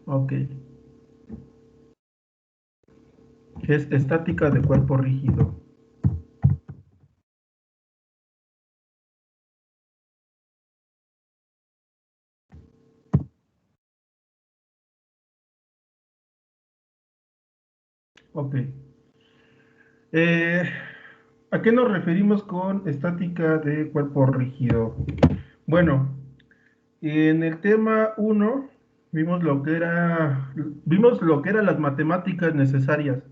Ok. Es estática de cuerpo rígido. Ok. Eh, ¿A qué nos referimos con estática de cuerpo rígido? Bueno, en el tema uno vimos lo que eran las matemáticas necesarias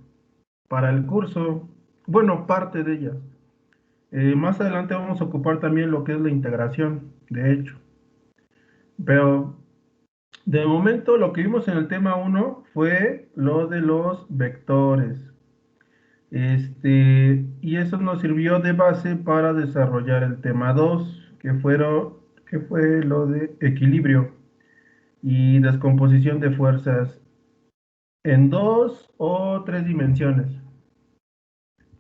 para el curso, bueno, parte de ellas. Más adelante vamos a ocupar también lo que es la integración, de hecho. Pero de momento lo que vimos en el tema uno fue lo de los vectores. Y eso nos sirvió de base para desarrollar el tema 2 que fue lo de equilibrio y descomposición de fuerzas en dos o tres dimensiones.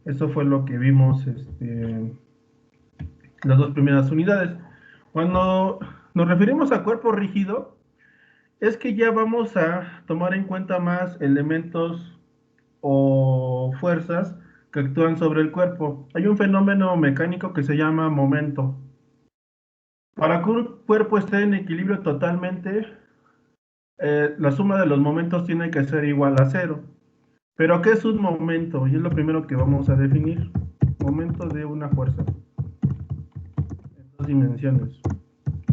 Eso fue lo que vimos las dos primeras unidades. Cuando nos referimos a cuerpo rígido, es que ya vamos a tomar en cuenta más elementos o fuerzas que actúan sobre el cuerpo. Hay un fenómeno mecánico que se llama momento. Para que un cuerpo esté en equilibrio totalmente, la suma de los momentos tiene que ser igual a cero. Pero ¿qué es un momento? Y es lo primero que vamos a definir. Momento de una fuerza en dos dimensiones.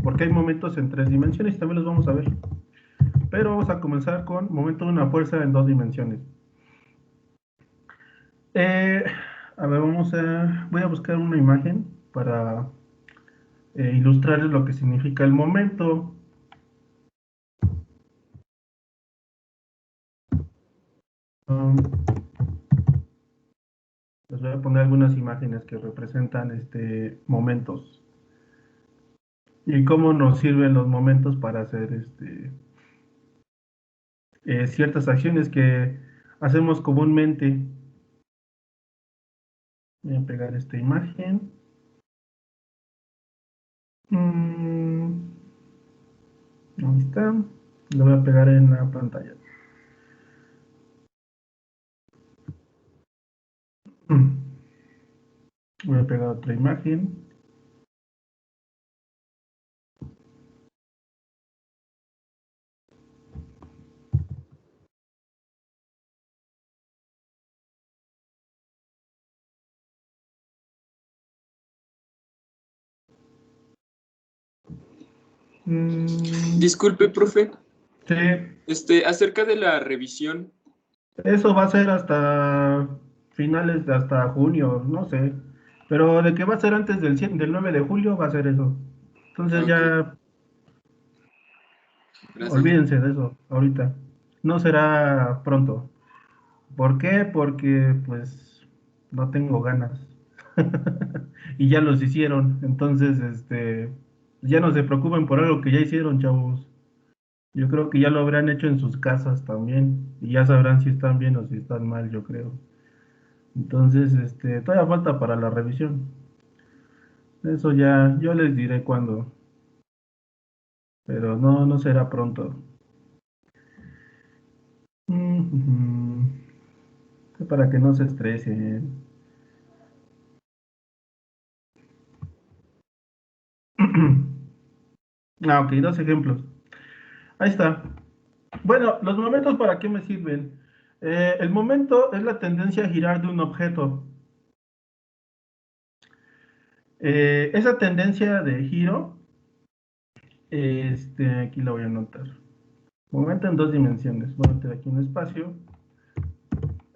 Porque hay momentos en tres dimensiones y también los vamos a ver. Pero vamos a comenzar con momento de una fuerza en dos dimensiones. Eh, a ver, voy a buscar una imagen para ilustrarles lo que significa el momento. Um, Les voy a poner algunas imágenes que representan momentos y cómo nos sirven los momentos para hacer ciertas acciones que hacemos comúnmente. Voy a pegar esta imagen. Mm, Ahí está. Lo voy a pegar en la pantalla. Voy a pegar otra imagen. Disculpe, profe. Sí. Acerca de la revisión. Eso va a ser hasta finales, hasta junio, no sé. Pero de que va a ser antes del 9 de julio, va a ser eso. Entonces Ok, ya gracias. olvídense de eso ahorita. No será pronto. ¿Por qué? Porque pues no tengo ganas. Y ya los hicieron. Entonces, ya no se preocupen por algo que ya hicieron, chavos. Yo creo que ya lo habrán hecho en sus casas también. Y ya sabrán si están bien o si están mal, yo creo. Entonces, todavía falta para la revisión. Eso ya, yo les diré cuándo, pero no, no será pronto. Para que no se estresen. Ok, dos ejemplos. Ahí está. Bueno, los momentos para qué me sirven. El momento es la tendencia a girar de un objeto. Esa tendencia de giro, aquí la voy a anotar. Momento en dos dimensiones. Voy a meter aquí un espacio.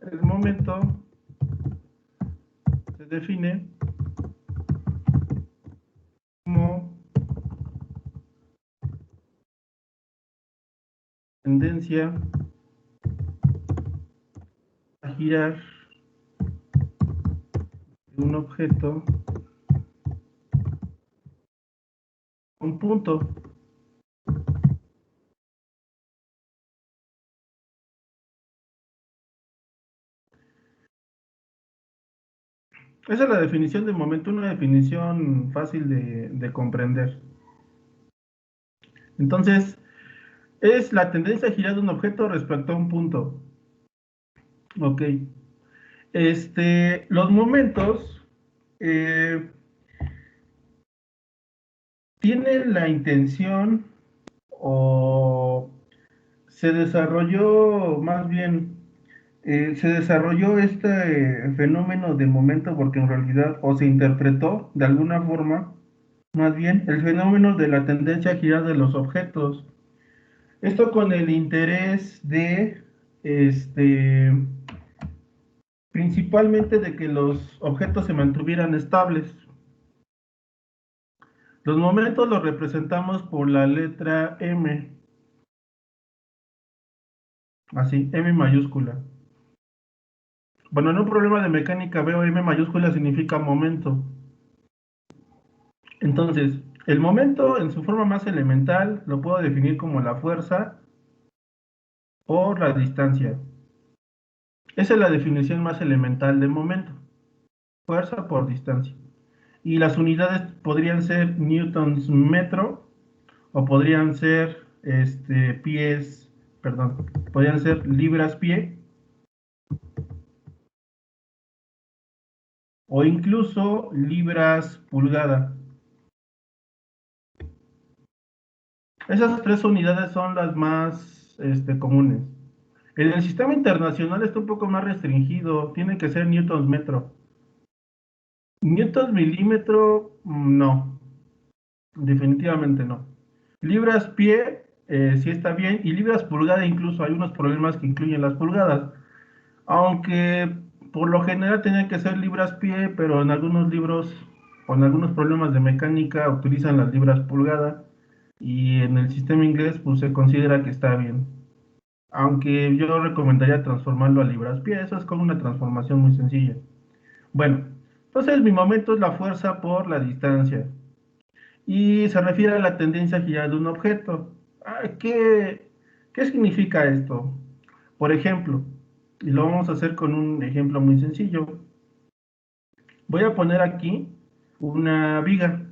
El momento se define como tendencia a girar de un objeto a un punto. Esa es la definición de momento, una definición fácil de comprender. Entonces, es la tendencia a girar de un objeto respecto a un punto. Ok. Los momentos eh, tienen la intención o se desarrolló más bien, se desarrolló este fenómeno de momento porque en realidad o se interpretó de alguna forma, más bien, el fenómeno de la tendencia a girar de los objetos. Esto con el interés de, este, principalmente de que los objetos se mantuvieran estables. Los momentos los representamos por la letra M, así, M mayúscula. Bueno, en un problema de mecánica veo M mayúscula significa momento. Entonces, el momento en su forma más elemental lo puedo definir como la fuerza por la distancia. Esa es la definición más elemental de momento, fuerza por distancia. Y las unidades podrían ser newtons metro o podrían ser pies, perdón, podrían ser libras pie o incluso libras pulgada. Esas tres unidades son las más comunes. En el sistema internacional está un poco más restringido, tiene que ser newtons metro. Newtons milímetro, no, definitivamente no. Libras pie, sí está bien, y libras pulgada incluso hay unos problemas que incluyen las pulgadas, aunque por lo general tienen que ser libras pie, pero en algunos libros o en algunos problemas de mecánica utilizan las libras pulgada y en el sistema inglés pues se considera que está bien. Aunque yo recomendaría transformarlo a libras pie, eso es como una transformación muy sencilla. Bueno, entonces mi momento es la fuerza por la distancia y se refiere a la tendencia a girar de un objeto. ¿Qué significa esto? Por ejemplo, y lo vamos a hacer con un ejemplo muy sencillo. Voy a poner aquí una viga.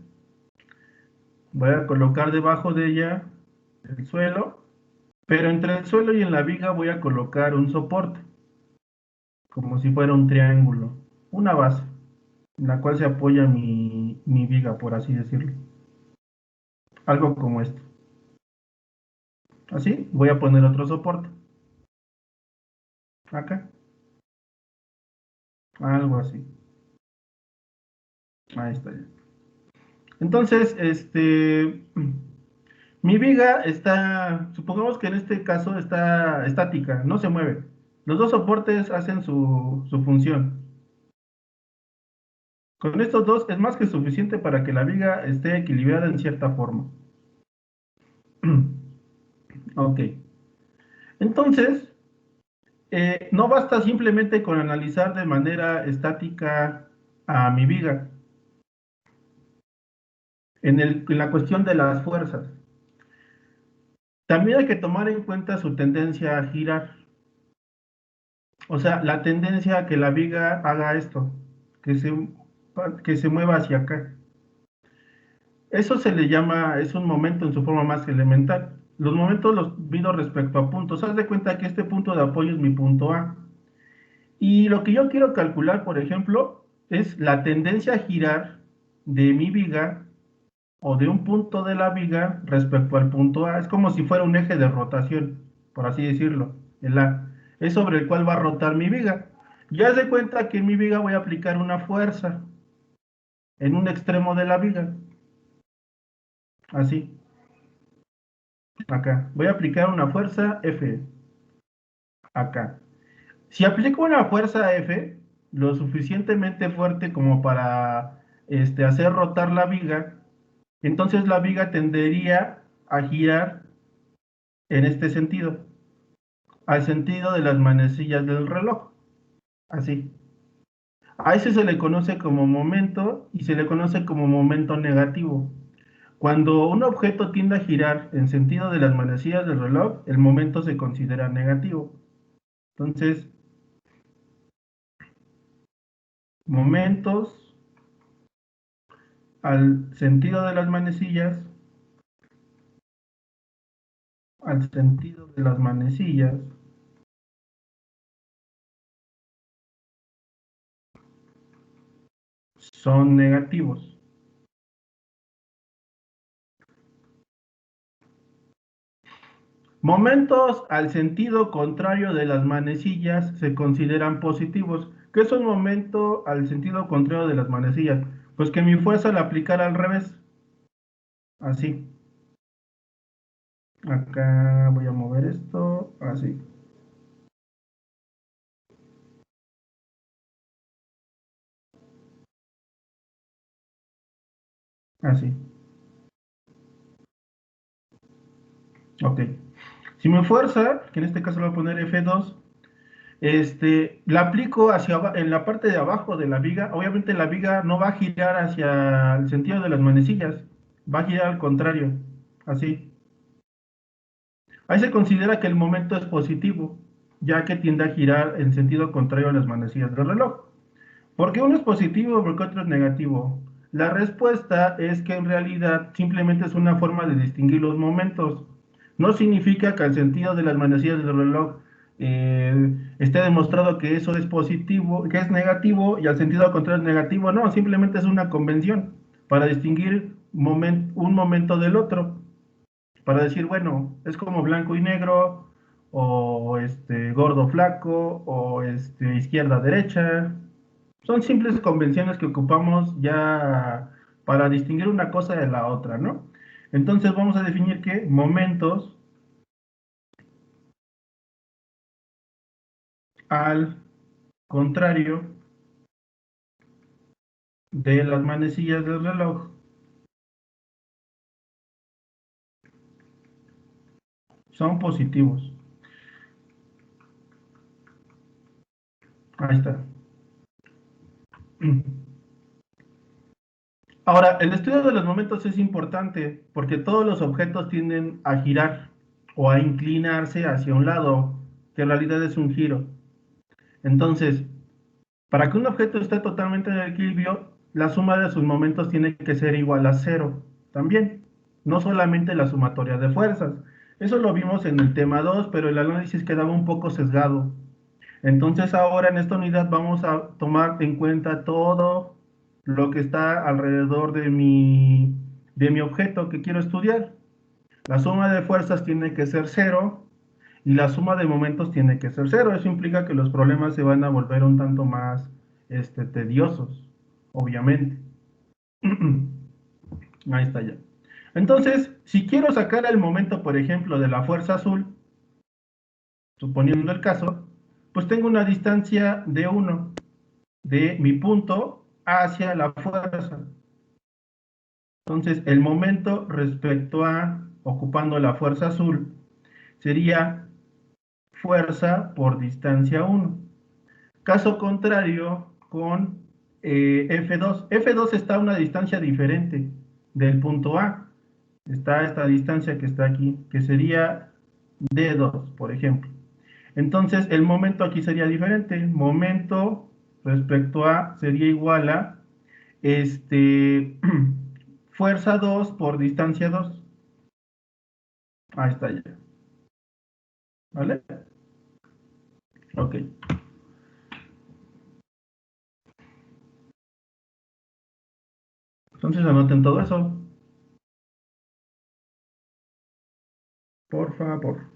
Voy a colocar debajo de ella el suelo, pero entre el suelo y en la viga voy a colocar un soporte, como si fuera un triángulo, una base, en la cual se apoya mi viga, por así decirlo. Algo como esto. Así, voy a poner otro soporte. Acá. Algo así. Ahí está ya. Entonces, mi viga está, supongamos que en este caso está estática, no se mueve. Los dos soportes hacen su función. Con estos dos es más que suficiente para que la viga esté equilibrada en cierta forma. Ok. Entonces, no basta simplemente con analizar de manera estática a mi viga en la cuestión de las fuerzas. También hay que tomar en cuenta su tendencia a girar. O sea, la tendencia a que la viga haga esto, que se, que se mueva hacia acá. Eso se le llama, es un momento en su forma más elemental. Los momentos los mido respecto a puntos. Haz de cuenta que este punto de apoyo es mi punto A. Y lo que yo quiero calcular, por ejemplo, es la tendencia a girar de mi viga o de un punto de la viga respecto al punto A. Es como si fuera un eje de rotación, por así decirlo. El A es sobre el cual va a rotar mi viga. Ya se cuenta que en mi viga voy a aplicar una fuerza en un extremo de la viga. Así, acá. Voy a aplicar una fuerza F. Acá. Si aplico una fuerza F, lo suficientemente fuerte como para hacer rotar la viga, entonces la viga tendería a girar en este sentido, al sentido de las manecillas del reloj, así. A ese se le conoce como momento y se le conoce como momento negativo. Cuando un objeto tiende a girar en sentido de las manecillas del reloj, el momento se considera negativo. Entonces, momentos al sentido de las manecillas, son negativos. Momentos al sentido contrario de las manecillas se consideran positivos. ¿Qué es un momento al sentido contrario de las manecillas? Pues que mi fuerza la aplicara al revés. Así. Acá voy a mover esto. Así. Así. Ok. Si mi fuerza, que en este caso le voy a poner F2, la aplico en la parte de abajo de la viga. Obviamente la viga no va a girar hacia el sentido de las manecillas, va a girar al contrario, así. Ahí se considera que el momento es positivo, ya que tiende a girar en sentido contrario a las manecillas del reloj. ¿Por qué uno es positivo y por qué otro es negativo? La respuesta es que en realidad simplemente es una forma de distinguir los momentos. No significa que al sentido de las manecillas del reloj esté demostrado que eso es positivo, que es negativo y al sentido contrario es negativo. No, simplemente es una convención para distinguir un momento del otro. Para decir, bueno, es como blanco y negro, o gordo flaco, o izquierda derecha. Son simples convenciones que ocupamos ya para distinguir una cosa de la otra, ¿no? Entonces vamos a definir que momentos al contrario de las manecillas del reloj son positivos. Ahí está. Ahora, el estudio de los momentos es importante porque todos los objetos tienden a girar o a inclinarse hacia un lado, que en realidad es un giro. Entonces, para que un objeto esté totalmente en equilibrio, la suma de sus momentos tiene que ser igual a cero también, no solamente la sumatoria de fuerzas. Eso lo vimos en el tema 2, pero el análisis quedaba un poco sesgado. Entonces ahora en esta unidad vamos a tomar en cuenta todo lo que está alrededor de mi objeto que quiero estudiar. La suma de fuerzas tiene que ser cero y la suma de momentos tiene que ser cero. Eso implica que los problemas se van a volver un tanto más tediosos, obviamente. Ahí está ya. Entonces, si quiero sacar el momento, por ejemplo, de la fuerza azul, suponiendo el caso, pues tengo una distancia de 1 de mi punto hacia la fuerza. Entonces, el momento respecto a ocupando la fuerza azul sería fuerza por distancia 1. Caso contrario con F2. F2 está a una distancia diferente del punto A. Está esta distancia que está aquí, que sería D2, por ejemplo. Entonces, el momento aquí sería diferente. Momento respecto a sería igual a fuerza 2 por distancia 2. Ahí está ya. ¿Vale? Ok. Entonces anoten todo eso, por favor.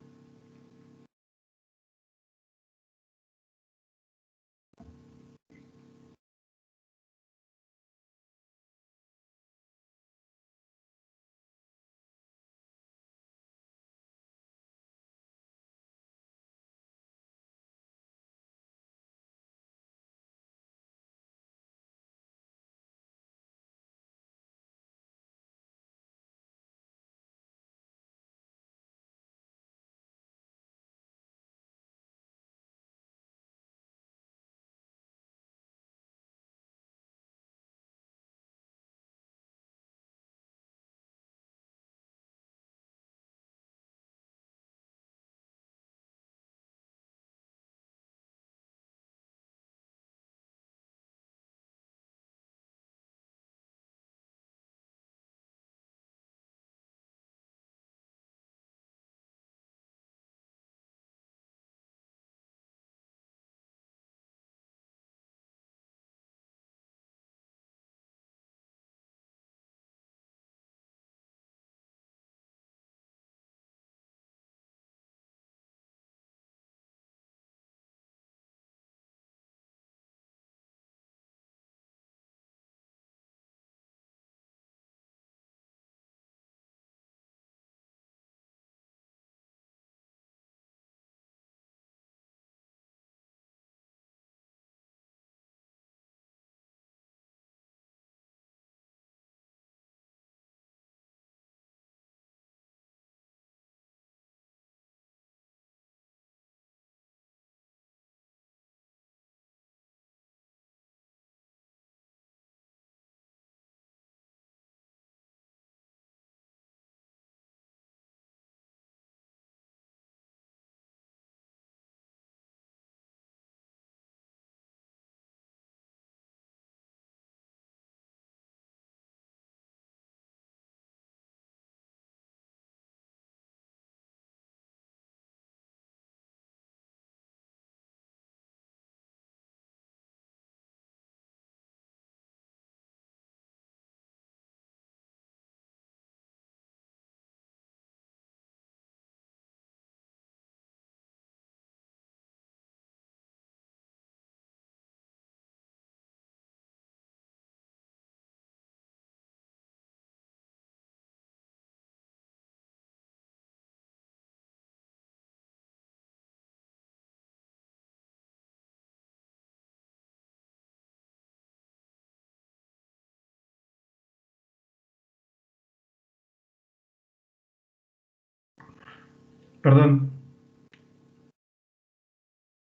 Perdón.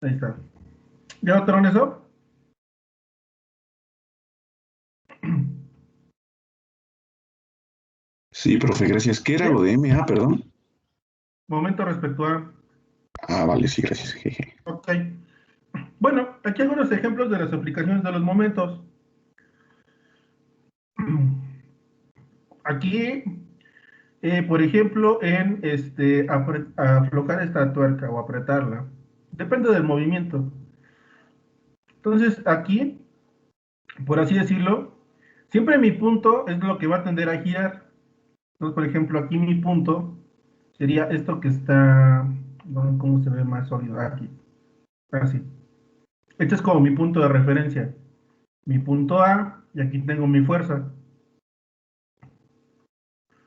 Ahí está. ¿Ya notaron eso? Sí, profe, gracias. ¿Qué era ¿Sí? lo de MA, perdón? Momento respecto a... Ah, vale, sí, gracias. Jeje. Ok. Bueno, aquí algunos ejemplos de las aplicaciones de los momentos. Aquí, por ejemplo, en aflojar esta tuerca o apretarla. Depende del movimiento. Entonces, aquí, por así decirlo, siempre mi punto es lo que va a tender a girar. Entonces, por ejemplo, aquí mi punto sería esto que está, ¿cómo se ve más sólido? Aquí, así. Este es como mi punto de referencia. Mi punto A, y aquí tengo mi fuerza.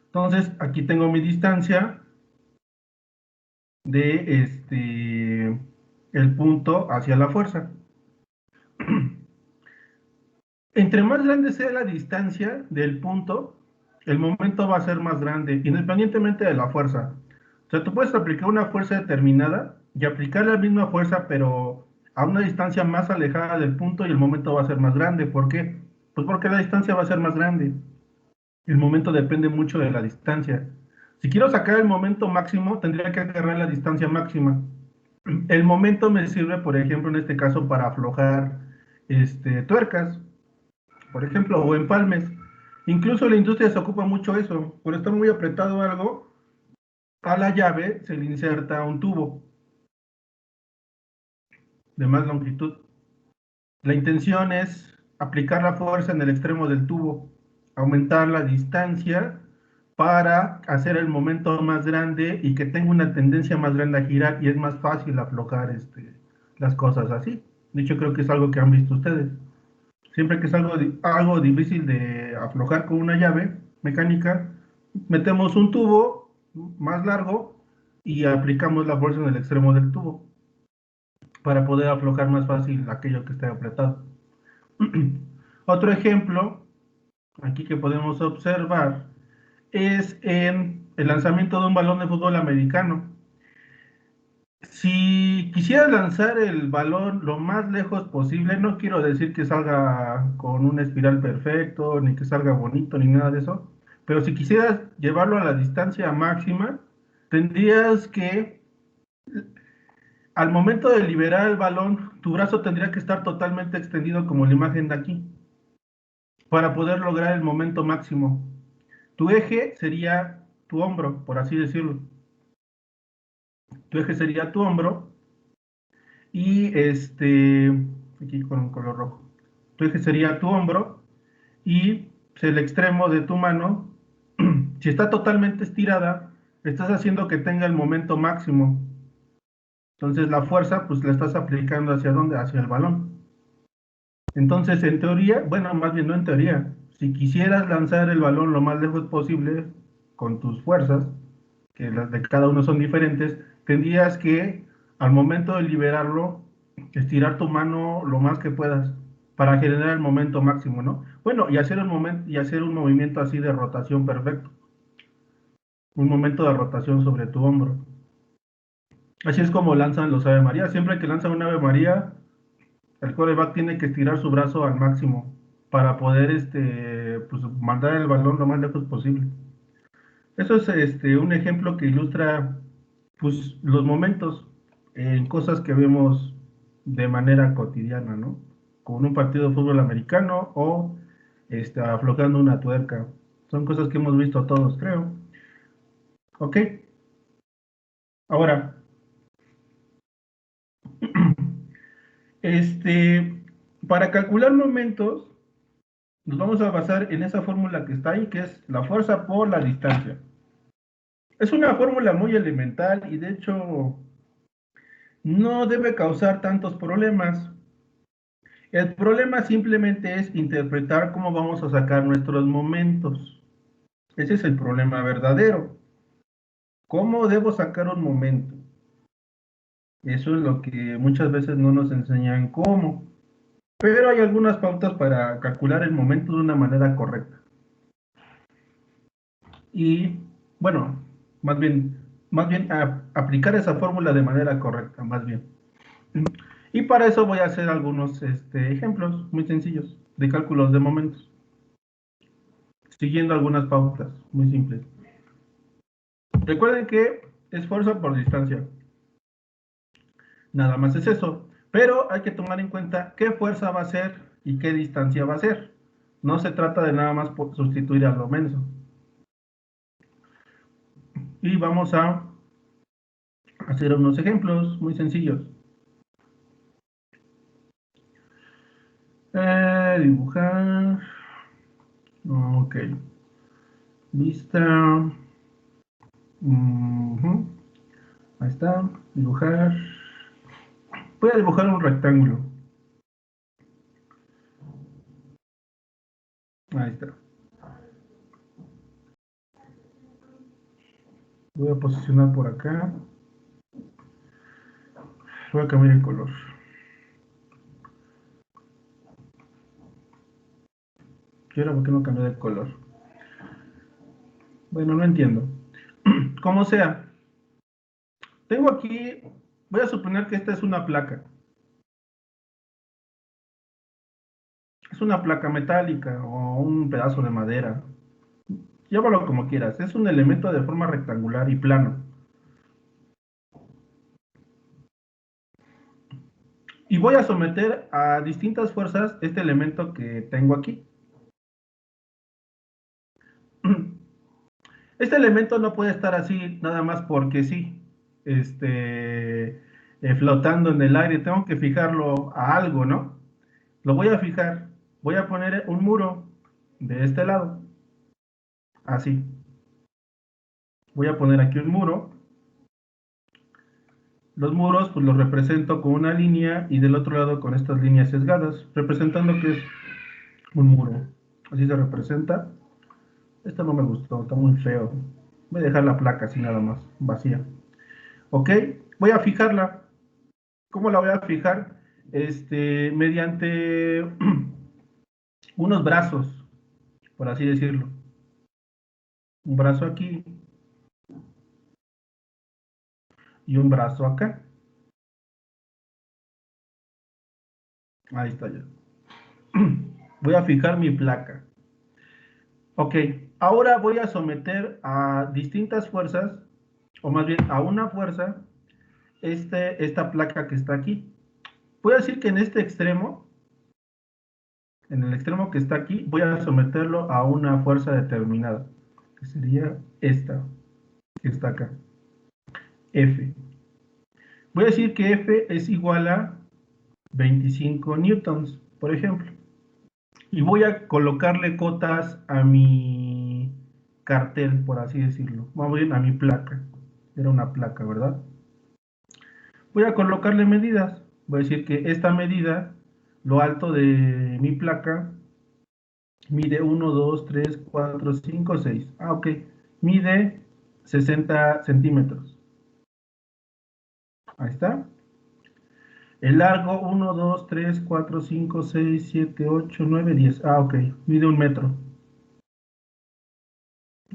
Entonces, aquí tengo mi distancia de el punto hacia la fuerza. Entre más grande sea la distancia del punto, el momento va a ser más grande, independientemente de la fuerza. O sea, tú puedes aplicar una fuerza determinada y aplicar la misma fuerza, pero a una distancia más alejada del punto y el momento va a ser más grande. ¿Por qué? Pues porque la distancia va a ser más grande. El momento depende mucho de la distancia. Si quiero sacar el momento máximo, tendría que agarrar la distancia máxima. El momento me sirve, por ejemplo, en este caso, para aflojar tuercas, por ejemplo, o empalmes. Incluso la industria se ocupa mucho eso. Cuando está muy apretado algo, a la llave se le inserta un tubo de más longitud. La intención es aplicar la fuerza en el extremo del tubo, aumentar la distancia para hacer el momento más grande y que tenga una tendencia más grande a girar y es más fácil aflojar las cosas así. De hecho, creo que es algo que han visto ustedes. Siempre que es algo difícil de aflojar con una llave mecánica, metemos un tubo más largo y aplicamos la fuerza en el extremo del tubo para poder aflojar más fácil aquello que esté apretado. Otro ejemplo, aquí que podemos observar, es en el lanzamiento de un balón de fútbol americano. Si quisiera lanzar el balón lo más lejos posible, no quiero decir que salga con un espiral perfecto, ni que salga bonito, ni nada de eso, pero si quisieras llevarlo a la distancia máxima, tendrías que, al momento de liberar el balón, tu brazo tendría que estar totalmente extendido como la imagen de aquí, para poder lograr el momento máximo. Tu eje sería tu hombro, por así decirlo. Tu eje sería tu hombro y aquí con un color rojo. Tu eje sería tu hombro y el extremo de tu mano, si está totalmente estirada, estás haciendo que tenga el momento máximo. Entonces la fuerza, pues la estás aplicando hacia dónde, hacia el balón. Entonces, en teoría, bueno, más bien no en teoría, si quisieras lanzar el balón lo más lejos posible con tus fuerzas, que las de cada uno son diferentes, tendrías que, al momento de liberarlo, estirar tu mano lo más que puedas para generar el momento máximo, ¿no? Bueno, y hacer un movimiento así de rotación perfecto, un momento de rotación sobre tu hombro. Así es como lanzan los Ave María. Siempre que lanzan un Ave María, el quarterback tiene que estirar su brazo al máximo para poder pues, mandar el balón lo más lejos posible. Eso es un ejemplo que ilustra pues, los momentos en cosas que vemos de manera cotidiana, ¿no? Como en un partido de fútbol americano o aflojando una tuerca. Son cosas que hemos visto todos, creo. Ok, ahora, para calcular momentos, nos vamos a basar en esa fórmula que está ahí, que es la fuerza por la distancia. Es una fórmula muy elemental y de hecho no debe causar tantos problemas. El problema simplemente es interpretar cómo vamos a sacar nuestros momentos. Ese es el problema verdadero. ¿Cómo debo sacar un momento? Eso es lo que muchas veces no nos enseñan cómo. Pero hay algunas pautas para calcular el momento de una manera correcta. Y, bueno, más bien, más bien aplicar esa fórmula de manera correcta, más bien. Y para eso voy a hacer algunos ejemplos muy sencillos de cálculos de momentos, siguiendo algunas pautas muy simples. Recuerden que esfuerzo por distancia. Nada más es eso. Pero hay que tomar en cuenta qué fuerza va a ser y qué distancia va a ser. No se trata de nada más sustituir a lo menso. Y vamos a hacer unos ejemplos muy sencillos. Dibujar. Ok. Vista. Ahí está. Dibujar. Voy a dibujar un rectángulo. Ahí está. Voy a posicionar por acá. Voy a cambiar el color. ¿Y ahora por qué no cambié de color? Bueno, no entiendo. Como sea, tengo aquí, voy a suponer que esta es una placa. Es una placa metálica o un pedazo de madera. Llámalo como quieras. Es un elemento de forma rectangular y plano. Y voy a someter a distintas fuerzas este elemento que tengo aquí. Este elemento no puede estar así nada más porque sí, flotando en el aire. Tengo que fijarlo a algo, ¿no? Lo voy a fijar. Voy a poner un muro de este lado. Así. Voy a poner aquí un muro. Los muros pues los represento con una línea y del otro lado con estas líneas sesgadas, representando que es un muro. Así se representa. Esto no me gustó, está muy feo. Voy a dejar la placa así nada más, vacía. Ok, voy a fijarla. ¿Cómo la voy a fijar? Mediante unos brazos, por así decirlo. Un brazo aquí y un brazo acá. Ahí está ya. Voy a fijar mi placa. Ok, ahora voy a someter a distintas fuerzas, o más bien a una fuerza, esta placa que está aquí. Voy a decir que en este extremo, en el extremo que está aquí, voy a someterlo a una fuerza determinada, que sería esta, que está acá, F. Voy a decir que F es igual a 25 newtons, por ejemplo. Y voy a colocarle cotas a mi cartel, por así decirlo. Vamos bien, a mi placa. Era una placa, ¿verdad? Voy a colocarle medidas. Voy a decir que esta medida, lo alto de mi placa, mide 1, 2, 3, 4, 5, 6. Ah, ok. Mide 60 centímetros. Ahí está. El largo, 1, 2, 3, 4, 5, 6, 7, 8, 9, 10. Ah, ok. Mide 1 metro.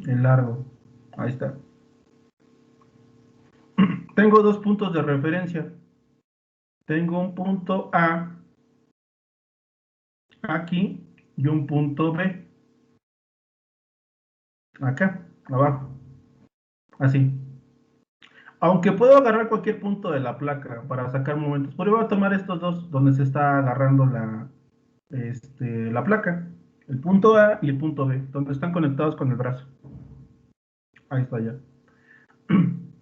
El largo. Ahí está. Tengo dos puntos de referencia. Tengo un punto A aquí y un punto B acá, abajo. Así. Aunque puedo agarrar cualquier punto de la placa para sacar momentos. Pero voy a tomar estos dos donde se está agarrando la placa. El punto A y el punto B, donde están conectados con el brazo. Ahí está ya.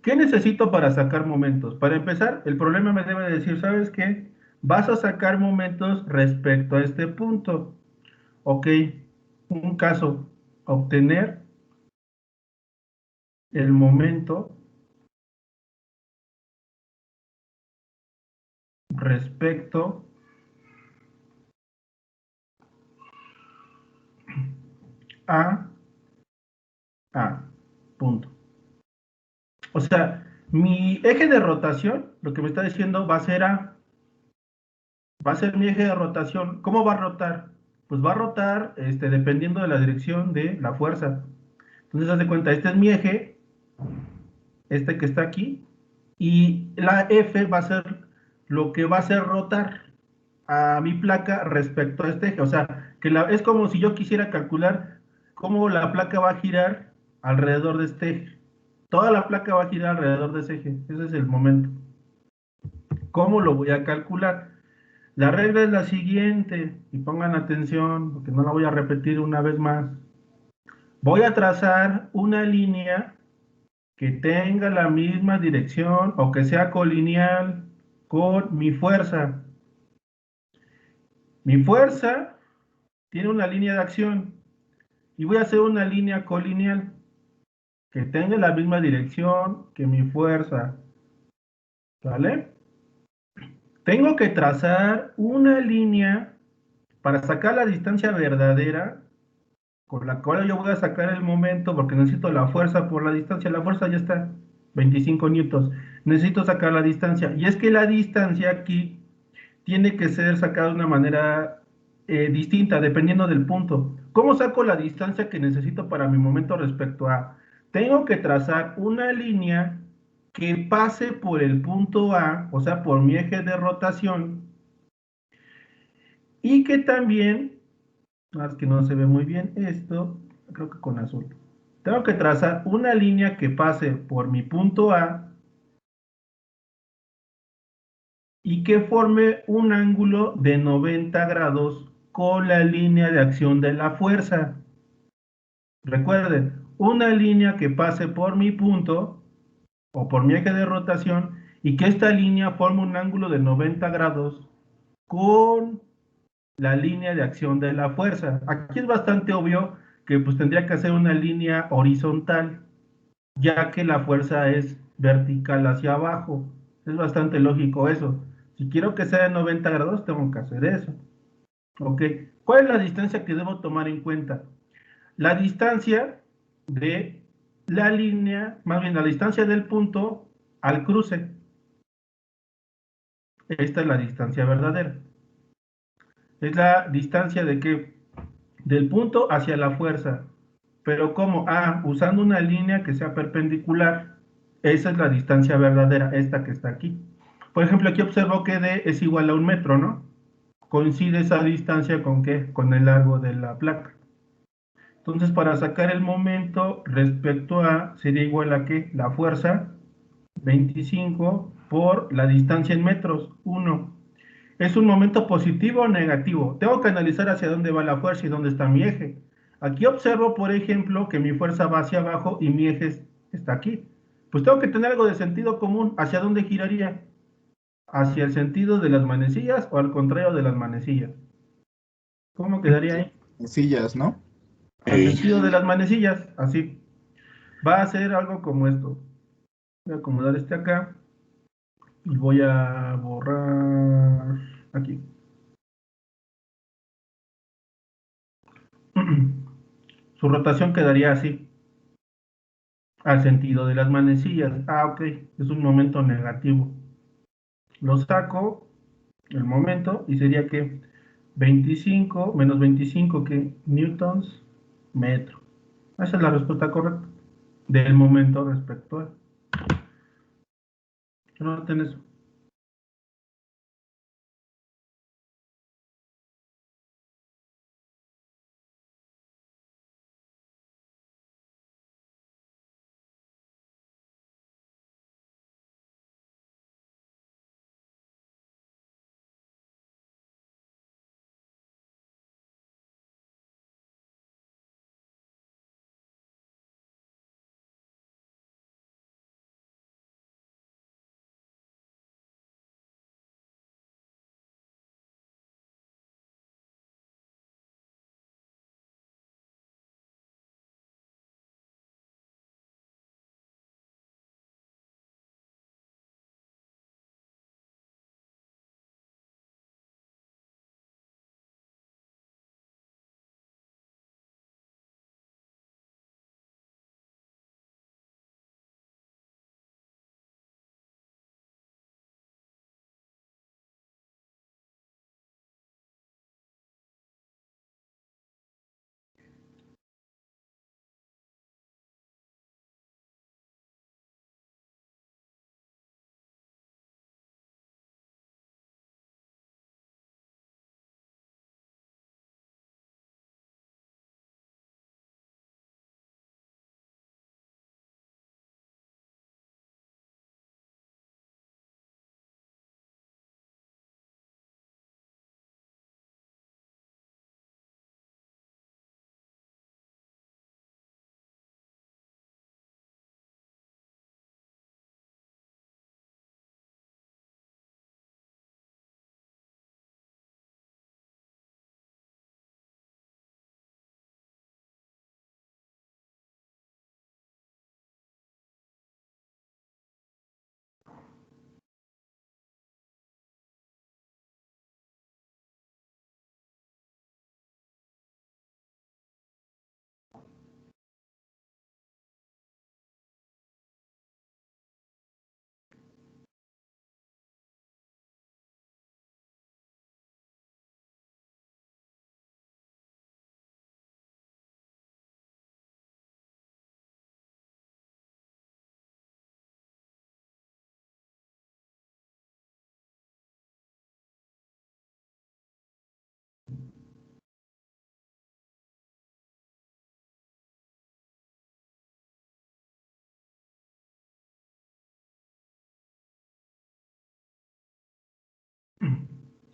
¿Qué necesito para sacar momentos? Para empezar, el problema me debe decir, ¿sabes qué? Vas a sacar momentos respecto a este punto. Ok, un caso, obtener el momento respecto a punto. O sea, mi eje de rotación, lo que me está diciendo, va a ser va a ser mi eje de rotación. ¿Cómo va a rotar? Pues va a rotar dependiendo de la dirección de la fuerza. Entonces, haz de cuenta, este es mi eje este que está aquí, y la F va a ser lo que va a hacer rotar a mi placa respecto a este eje. O sea, que es como si yo quisiera calcular cómo la placa va a girar alrededor de este eje. Toda la placa va a girar alrededor de ese eje. Ese es el momento. ¿Cómo lo voy a calcular? La regla es la siguiente, y pongan atención, porque no la voy a repetir una vez más. Voy a trazar una línea que tenga la misma dirección o que sea colineal con mi fuerza. Mi fuerza tiene una línea de acción y voy a hacer una línea colineal que tenga la misma dirección que mi fuerza. ¿Vale? Tengo que trazar una línea para sacar la distancia verdadera con la cual yo voy a sacar el momento porque necesito la fuerza por la distancia. La fuerza ya está, 25 newtons. Necesito sacar la distancia. Y es que la distancia aquí tiene que ser sacada de una manera distinta, dependiendo del punto. ¿Cómo saco la distancia que necesito para mi momento respecto a? Tengo que trazar una línea que pase por el punto A, o sea, por mi eje de rotación, y que también, es que no se ve muy bien esto, creo que con azul. Tengo que trazar una línea que pase por mi punto A y que forme un ángulo de 90 grados con la línea de acción de la fuerza. Recuerden, una línea que pase por mi punto o por mi eje de rotación y que esta línea forme un ángulo de 90 grados con la línea de acción de la fuerza. Aquí es bastante obvio que pues tendría que hacer una línea horizontal, ya que la fuerza es vertical hacia abajo. Es bastante lógico eso. Si quiero que sea de 90 grados, tengo que hacer eso. ¿Ok? ¿Cuál es la distancia que debo tomar en cuenta? La distancia de la línea, más bien la distancia del punto al cruce. Esta es la distancia verdadera. Es la distancia de qué? Del punto hacia la fuerza. Pero ¿cómo? Usando una línea que sea perpendicular. Esa es la distancia verdadera, esta que está aquí. Por ejemplo, aquí observo que D es igual a 1 metro, ¿no? Coincide esa distancia con ¿qué? Con el largo de la placa. Entonces, para sacar el momento respecto a, sería igual a ¿qué? La fuerza, 25 por la distancia en metros, 1. ¿Es un momento positivo o negativo? Tengo que analizar hacia dónde va la fuerza y dónde está mi eje. Aquí observo, por ejemplo, que mi fuerza va hacia abajo y mi eje está aquí. Pues tengo que tener algo de sentido común. ¿Hacia dónde giraría? ¿Hacia el sentido de las manecillas o al contrario de las manecillas? ¿Cómo quedaría ahí? Sillas, ¿no? Al sentido de las manecillas, así. Va a ser algo como esto. Voy a acomodar este acá y voy a borrar aquí. Su rotación quedaría así, al sentido de las manecillas. Ok, es un momento negativo. Lo saco, el momento, y sería que 25 menos 25 que newtons metro. Esa es la respuesta correcta del momento respecto a. No tenés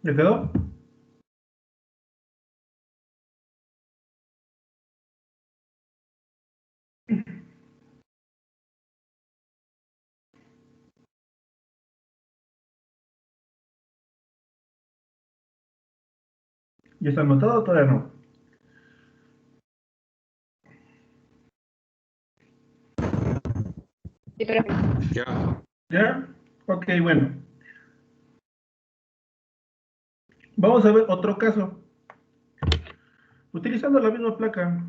¿Ya quedó? ¿Ya está anotado o todavía no? Sí, profe. Ya. ¿Ya? Ok, bueno. Vamos a ver otro caso. Utilizando la misma placa.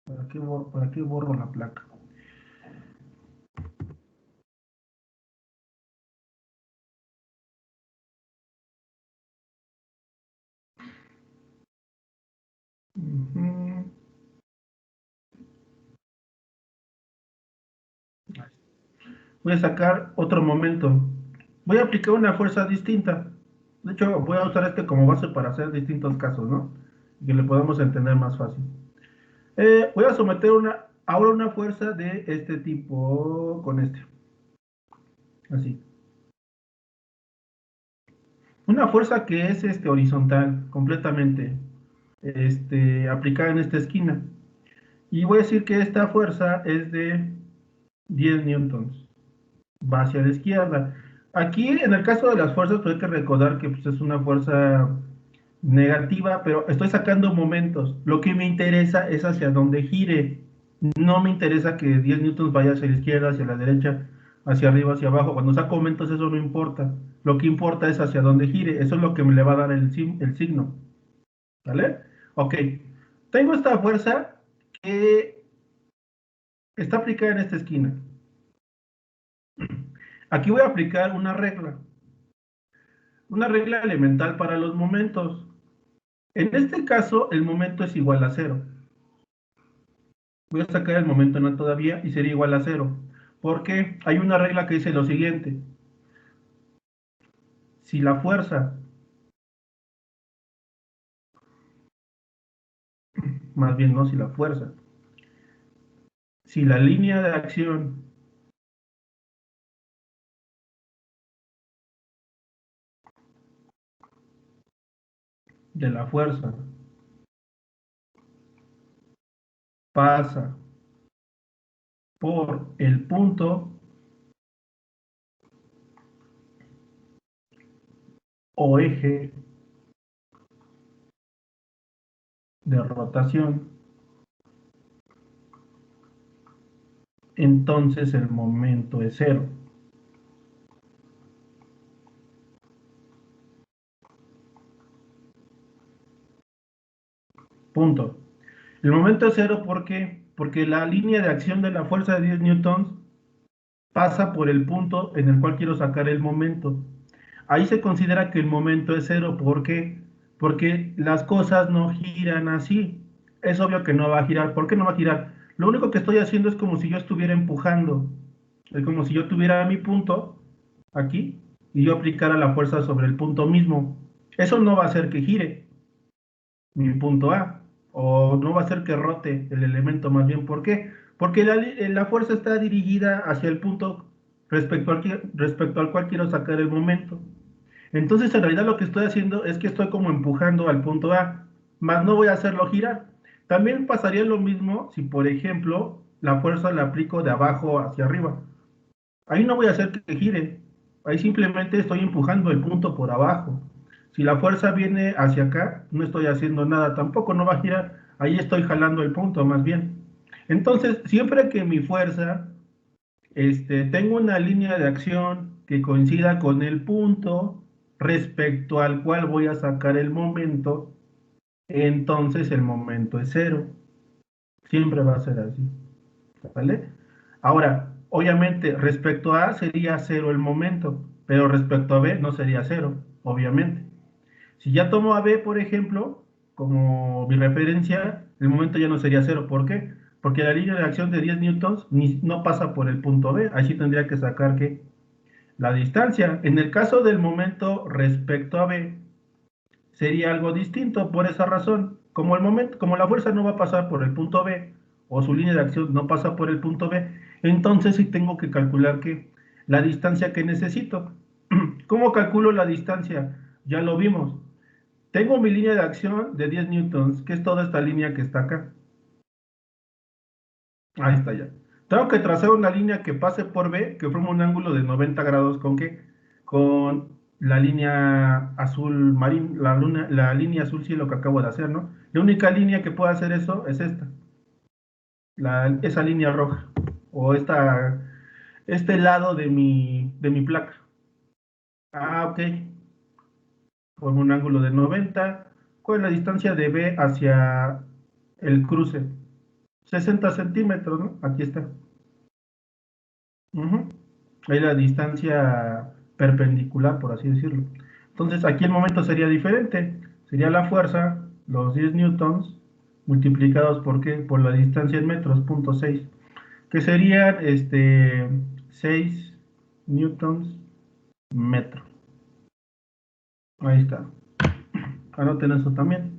¿Para qué borro la placa? Ujú. Voy a sacar otro momento. Voy a aplicar una fuerza distinta. De hecho, voy a usar este como base para hacer distintos casos, ¿no? Y que le podamos entender más fácil. Voy a someter ahora una fuerza de este tipo con este. Así. Una fuerza que es horizontal, completamente aplicada en esta esquina. Y voy a decir que esta fuerza es de 10 newtons. Va hacia la izquierda. Aquí, en el caso de las fuerzas, pues hay que recordar que pues, es una fuerza negativa, pero estoy sacando momentos. Lo que me interesa es hacia donde gire. No me interesa que 10 newtons vaya hacia la izquierda, hacia la derecha, hacia arriba, hacia abajo. Cuando saco momentos eso no importa. Lo que importa es hacia donde gire. Eso es lo que me le va a dar el signo. ¿Vale? Ok. Tengo esta fuerza que está aplicada en esta esquina. Aquí voy a aplicar una regla. Una regla elemental para los momentos. En este caso, el momento es igual a 0. Voy a sacar el momento no todavía y sería igual a 0. Porque hay una regla que dice lo siguiente. Si la fuerza, más bien no si la fuerza, si la línea de acción de la fuerza pasa por el punto o eje de rotación, entonces el momento es 0. Punto. El momento es 0 porque la línea de acción de la fuerza de 10 newtons pasa por el punto en el cual quiero sacar el momento. Ahí se considera que el momento es 0. ¿Por qué? Porque las cosas no giran así. Es obvio que no va a girar. ¿Por qué no va a girar? Lo único que estoy haciendo es como si yo estuviera empujando. Es como si yo tuviera mi punto aquí y yo aplicara la fuerza sobre el punto mismo. Eso no va a hacer que gire mi punto A, o no va a hacer que rote el elemento más bien. ¿Por qué? Porque la fuerza está dirigida hacia el punto respecto al cual quiero sacar el momento. Entonces, en realidad lo que estoy haciendo es que estoy como empujando al punto A, más no voy a hacerlo girar. También pasaría lo mismo si, por ejemplo, la fuerza la aplico de abajo hacia arriba. Ahí no voy a hacer que gire, ahí simplemente estoy empujando el punto por abajo. Si la fuerza viene hacia acá, no estoy haciendo nada, tampoco no va a girar, ahí estoy jalando el punto más bien. Entonces, siempre que mi fuerza tengo una línea de acción que coincida con el punto respecto al cual voy a sacar el momento, entonces el momento es 0. Siempre va a ser así. ¿Vale? Ahora, obviamente, respecto a A sería 0 el momento, pero respecto a B no sería 0, obviamente. Si ya tomo a B, por ejemplo, como mi referencia, el momento ya no sería 0. ¿Por qué? Porque la línea de acción de 10 newtons no pasa por el punto B. Así tendría que sacar que la distancia. En el caso del momento respecto a B, sería algo distinto por esa razón. Como la fuerza no va a pasar por el punto B, o su línea de acción no pasa por el punto B, entonces sí tengo que calcular que la distancia que necesito. ¿Cómo calculo la distancia? Ya lo vimos. Tengo mi línea de acción de 10 newtons, que es toda esta línea que está acá. Ahí está ya. Tengo que trazar una línea que pase por B, que forma un ángulo de 90 grados. ¿Con qué? Con la línea azul marín, la línea azul cielo que acabo de hacer, ¿no? La única línea que puede hacer eso es esta, esa línea roja, o este lado de mi placa. Ah, ok. Forma un ángulo de 90. ¿Cuál es la distancia de B hacia el cruce? 60 centímetros, ¿no? Aquí está. Ujú. Ahí la distancia perpendicular, por así decirlo. Entonces, aquí el momento sería diferente. Sería la fuerza, los 10 newtons, multiplicados por qué? Por la distancia en metros, punto 6. Que serían 6 newtons metro. Ahí está. Anoten eso también.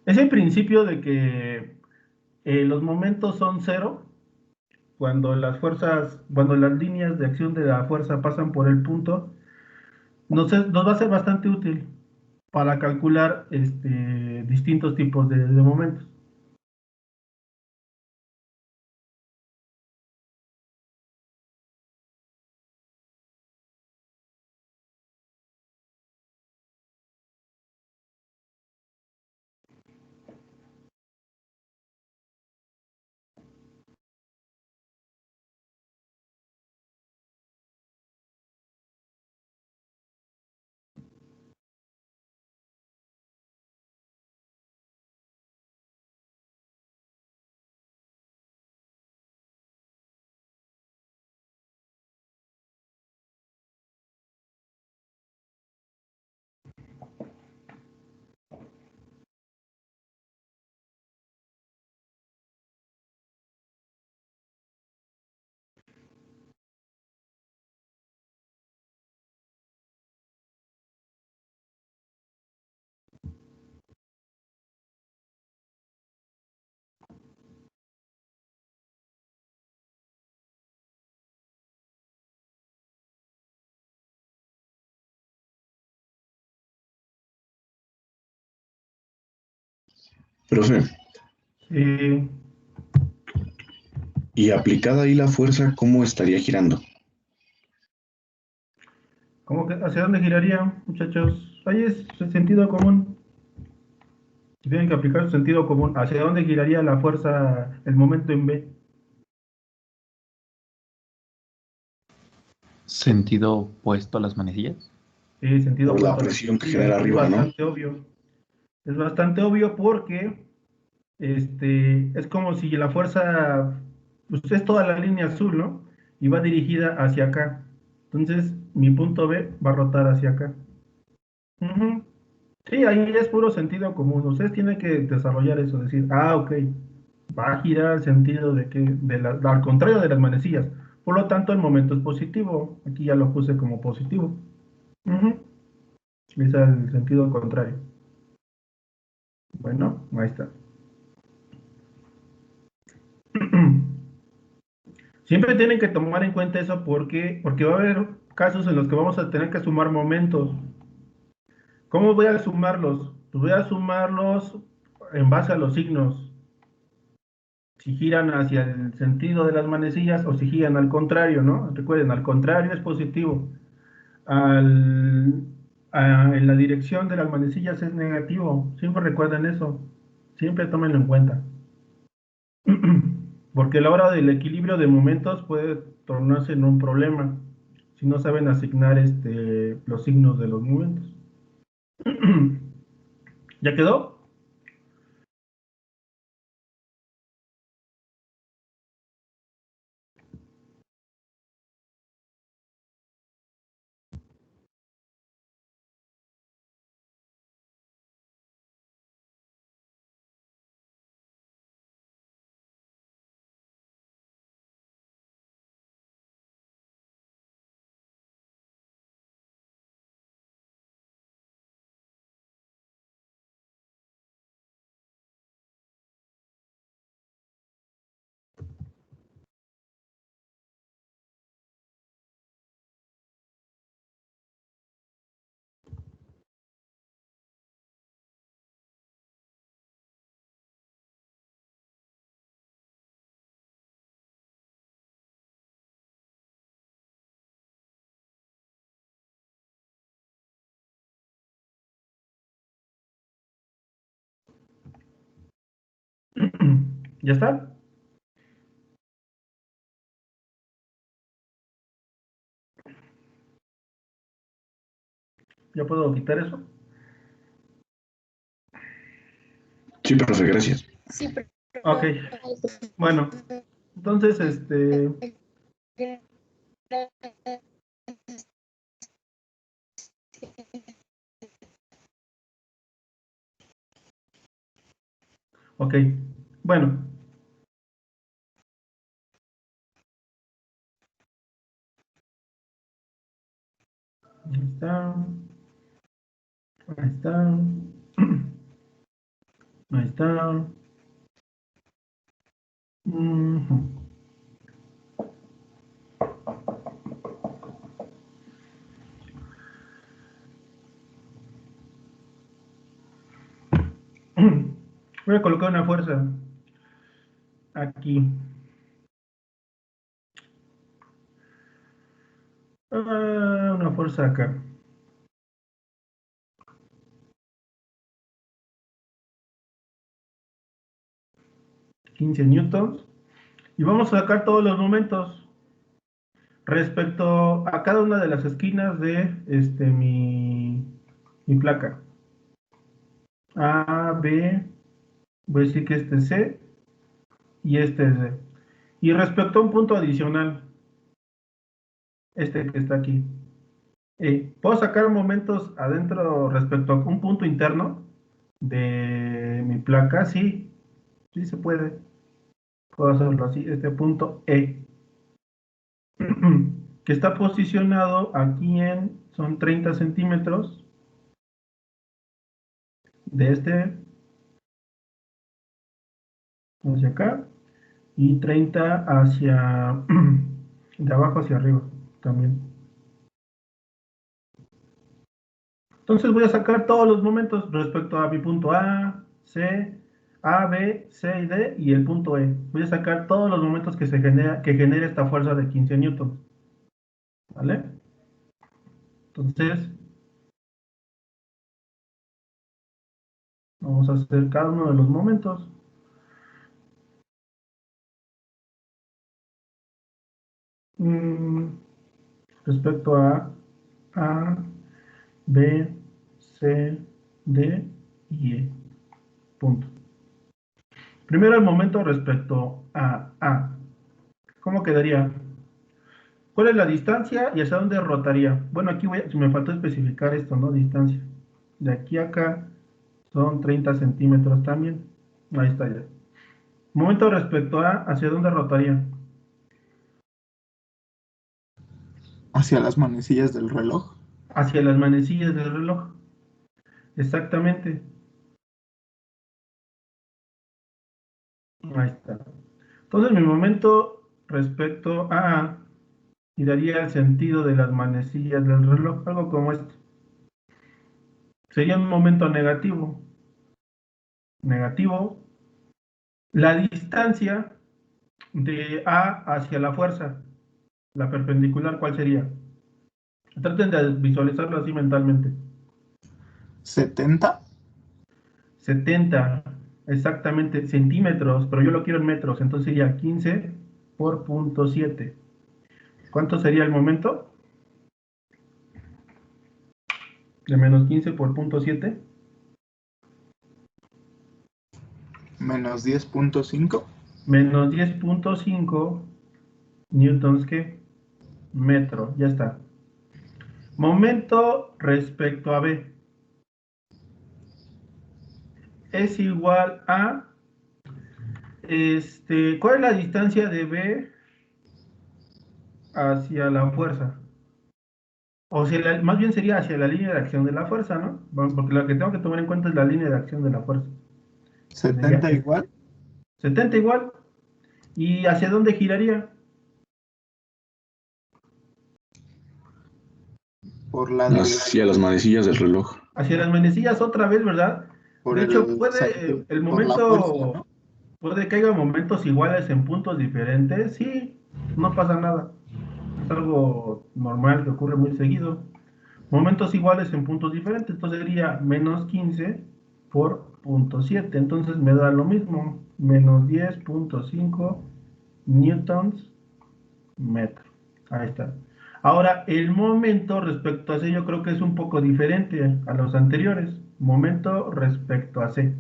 Ese principio de que los momentos son cero, cuando las líneas de acción de la fuerza pasan por el punto, nos va a ser bastante útil para calcular distintos tipos de momentos. Profe, Eh, y aplicada ahí la fuerza, ¿cómo estaría girando? ¿Hacia dónde giraría, muchachos? Ahí es el sentido común. Tienen que aplicar su sentido común. ¿Hacia dónde giraría la fuerza, el momento en B? Sentido opuesto a las manecillas. Sentido Por la opuesto a las presión que manecillas. genera Es arriba, ¿no? bastante obvio. Es bastante obvio porque es como si la fuerza, pues es toda la línea azul, ¿no? Y va dirigida hacia acá. Entonces, mi punto B va a rotar hacia acá. Ujú. Sí, ahí es puro sentido común. Ustedes tienen que desarrollar eso, decir, ok, va a girar al sentido al contrario de las manecillas. Por lo tanto, el momento es positivo. Aquí ya lo puse como positivo. Ujú. Es el sentido contrario. Bueno, ahí está. Siempre tienen que tomar en cuenta eso porque va a haber casos en los que vamos a tener que sumar momentos. ¿Cómo voy a sumarlos? Pues voy a sumarlos en base a los signos. Si giran hacia el sentido de las manecillas o si giran al contrario, ¿no? Recuerden, al contrario es positivo. Al, en la dirección de las manecillas es negativo. Siempre recuerden eso. Siempre tómenlo en cuenta. Porque a la hora del equilibrio de momentos puede tornarse en un problema si no saben asignar los signos de los momentos. ¿Ya quedó? ¿Ya está? ¿Ya puedo quitar eso? Sí, profe, gracias. Sí, Ok, bueno, entonces, ok, bueno, ahí está, ahí está, ahí está. Ujú. Voy a colocar una fuerza aquí. Una fuerza acá. 15 newtons. Y vamos a sacar todos los momentos respecto a cada una de las esquinas de mi placa. A, B, voy a decir que este es C y este es D. Y respecto a un punto adicional, este que está aquí. Puedo sacar momentos adentro respecto a un punto interno de mi placa, sí, sí se puede. Puedo hacerlo así, este punto E, que está posicionado aquí son 30 centímetros de este hacia acá y 30 hacia, de abajo hacia arriba también. Entonces voy a sacar todos los momentos respecto a mi punto A, C, A, B, C y D y el punto E. Voy a sacar todos los momentos que genera esta fuerza de 15 newtons. ¿Vale? Entonces, vamos a hacer cada uno de los momentos. Respecto A, B, C, D y E. Punto. Primero el momento respecto a A. ¿Cómo quedaría? ¿Cuál es la distancia y hacia dónde rotaría? Bueno, aquí me faltó especificar esto, ¿no? Distancia. De aquí a acá son 30 centímetros también. Ahí está ya. Momento respecto a hacia dónde rotaría. Hacia las manecillas del reloj. Hacia las manecillas del reloj. Exactamente. Ahí está. Entonces mi momento respecto a y daría el sentido de las manecillas del reloj, algo como esto. Sería un momento negativo. Negativo. La distancia de A hacia la fuerza, la perpendicular, ¿cuál sería? Traten de visualizarlo así mentalmente. 70. 70, exactamente, centímetros, pero yo lo quiero en metros, entonces sería 15 por punto 7. ¿Cuánto sería el momento? De menos 15 por punto 7. Menos 10.5. Menos 10.5 newtons, ¿qué? Metro, ya está. Momento respecto a B. Es igual a, ¿cuál es la distancia de B hacia la fuerza? O sea, más bien sería hacia la línea de acción de la fuerza, ¿no? Bueno, porque lo que tengo que tomar en cuenta es la línea de acción de la fuerza. Sería 70 igual. 70 igual. ¿Y hacia dónde giraría? Por la Hacia las manecillas del reloj. Hacia las manecillas otra vez, ¿verdad? por De hecho, el sentido, el por la fuerza, momento, ¿no? puede que haya momentos iguales en puntos diferentes. Sí, no pasa nada. Es algo normal que ocurre muy seguido. Momentos iguales en puntos diferentes. Entonces sería menos 15 por 10.7. Entonces me da lo mismo, menos 10.5 newtons metro. Ahí está. Ahora, el momento respecto a C yo creo que es un poco diferente a los anteriores. Momento respecto a C.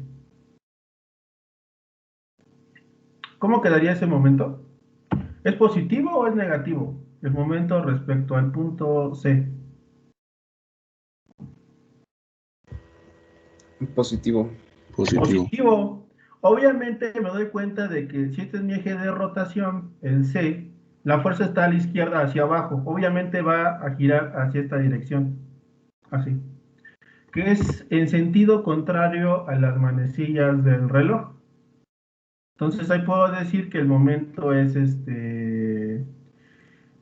¿Cómo quedaría ese momento? ¿Es positivo o es negativo? El momento respecto al punto C. Positivo. Positivo. Positivo. Obviamente me doy cuenta de que si este es mi eje de rotación, el C, la fuerza está a la izquierda hacia abajo. Obviamente va a girar hacia esta dirección. Así. Que es en sentido contrario a las manecillas del reloj. Entonces ahí puedo decir que el momento es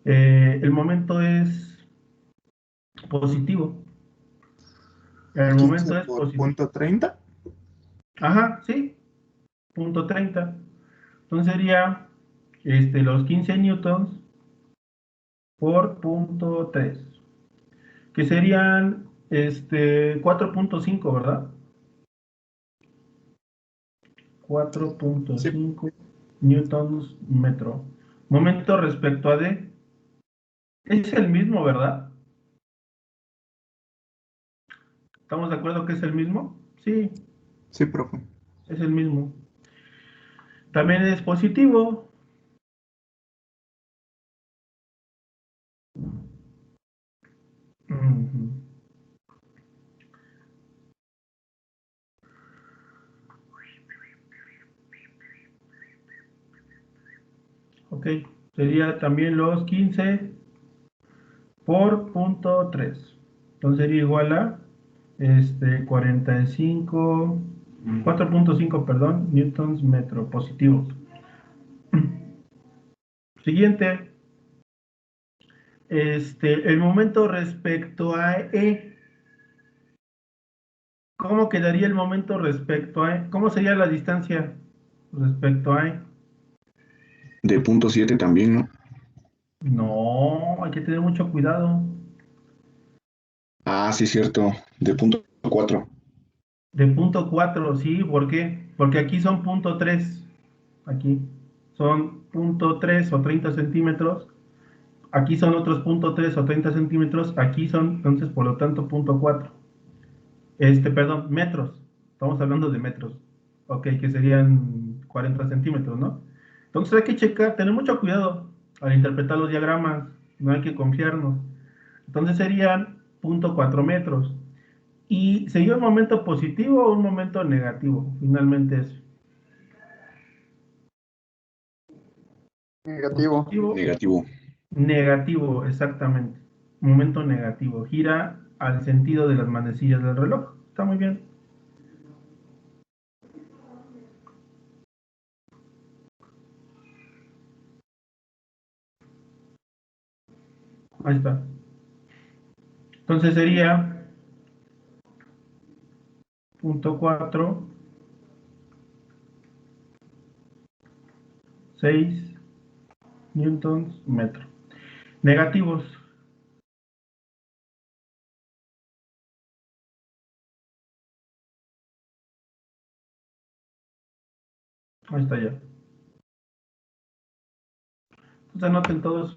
el momento es positivo. El 15 momento es por positivo. punto 30. Ajá, sí, punto 30. Entonces sería los 15 newtons por punto 3, que serían 4.5, ¿verdad? Sí, 4.5 newtons metro. Momento respecto a D, es el mismo, ¿verdad? ¿Estamos de acuerdo que es el mismo? Sí, sí, profe. es el mismo. También es positivo. Ujú. Ok, sería también los 15 por punto 3. Entonces sería igual a 45, 4.5, perdón, newtons metro positivos. Siguiente, el momento respecto a E. ¿Cómo quedaría el momento respecto a E? ¿Cómo sería la distancia respecto a E? De punto 7 también, ¿no? No, hay que tener mucho cuidado. Ah, sí, cierto. De punto 4. De punto 4, sí, ¿por qué? Porque aquí son punto 3. Aquí son punto 3 o 30 centímetros. Aquí son otros punto 3 o 30 centímetros. Aquí son, entonces, por lo tanto, punto 4. Perdón, metros. Estamos hablando de metros. Ok, que serían 40 centímetros, ¿no? Entonces hay que checar, tener mucho cuidado al interpretar los diagramas. No hay que confiarnos. Entonces serían punto 4 metros. ¿Y sería un momento positivo o un momento negativo? Finalmente es Negativo. positivo, Negativo. negativo, exactamente. Momento negativo. Gira al sentido de las manecillas del reloj. Está muy bien. Ahí está. Entonces sería punto 4, 6 newtons metro. Negativos. Ahí está ya. Entonces anoten todos.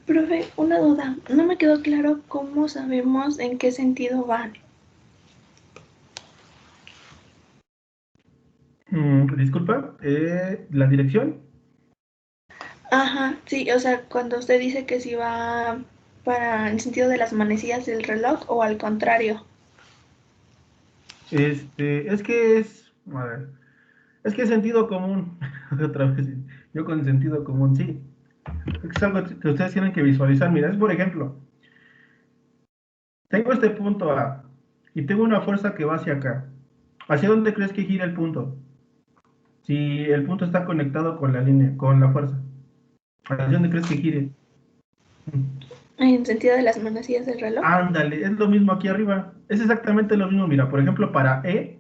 Profe, una duda. No me quedó claro cómo sabemos en qué sentido van. Disculpa, ¿la dirección? Ajá, sí, o sea, cuando usted dice que si va para el sentido de las manecillas del reloj o al contrario. Es que a ver, es que es sentido común. Otra vez, yo con sentido común, sí. Es algo que ustedes tienen que visualizar. Mira, es por ejemplo, tengo este punto A y tengo una fuerza que va hacia acá. ¿Hacia dónde crees que gira el punto? Si el punto está conectado con la línea, con la fuerza. ¿Hacia dónde crees que gire? En sentido de las manecillas del reloj. Ándale, es lo mismo aquí arriba. Es exactamente lo mismo. Mira, por ejemplo, para E,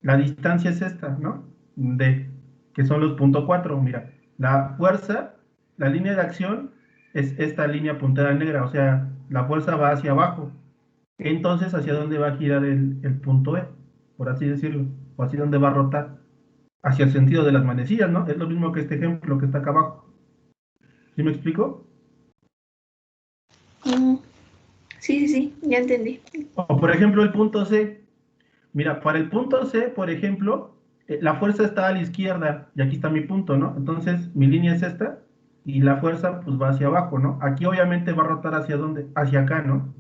la distancia es esta, ¿no? D, que son los punto 4. Mira, la fuerza, la línea de acción es esta línea puntera negra, o sea, la fuerza va hacia abajo. Entonces, ¿hacia dónde va a girar el punto E? Por así decirlo. O hacia dónde va a rotar. Hacia el sentido de las manecillas, ¿no? Es lo mismo que este ejemplo que está acá abajo. ¿Sí me explico? Mm, sí, sí, sí, ya entendí. O por ejemplo, el punto C. Mira, para el punto C, por ejemplo, la fuerza está a la izquierda y aquí está mi punto, ¿no? Entonces, mi línea es esta y la fuerza pues va hacia abajo, ¿no? Aquí obviamente va a rotar hacia dónde, hacia acá, ¿no?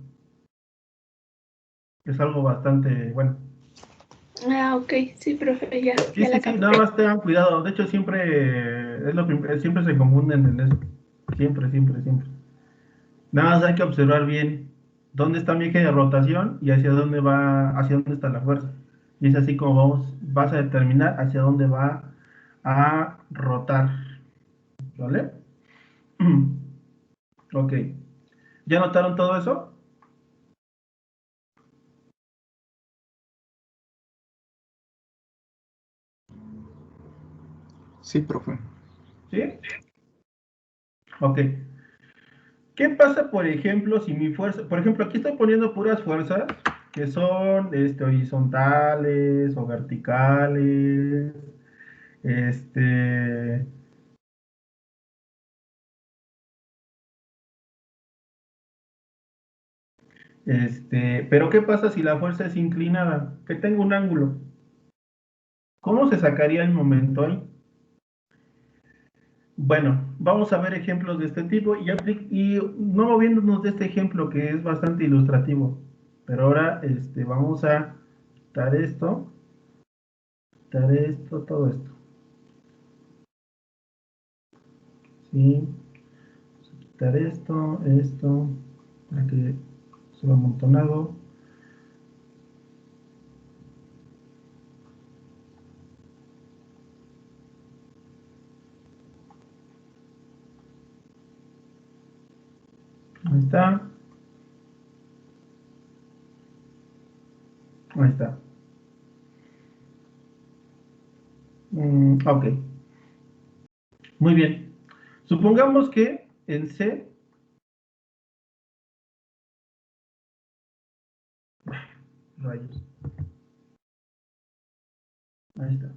Es algo bastante bueno. Ah, ok, sí, profe, ya, Sí, ya sí, la sí, nada capté. más tengan cuidado. De hecho, siempre siempre se confunden en eso. Siempre, siempre, siempre. Nada más hay que observar bien dónde está mi eje de rotación y hacia dónde va, hacia dónde está la fuerza. Y es así como vas a determinar hacia dónde va a rotar. ¿Vale? Ok. ¿Ya notaron todo eso? Sí, profe. ¿Sí? Ok. ¿Qué pasa, por ejemplo, si mi fuerza, por ejemplo, aquí estoy poniendo puras fuerzas que son horizontales o verticales, este, pero ¿qué pasa si la fuerza es inclinada? Que tengo un ángulo. ¿Cómo se sacaría el momento ahí? Bueno, vamos a ver ejemplos de este tipo y no moviéndonos de este ejemplo que es bastante ilustrativo. Pero ahora vamos a quitar esto, todo esto. ¿Sí? Quitar esto, para que se lo amontonado. Ahí está. Ahí está. Ok. Muy bien. Supongamos que en C, rayos, ahí está.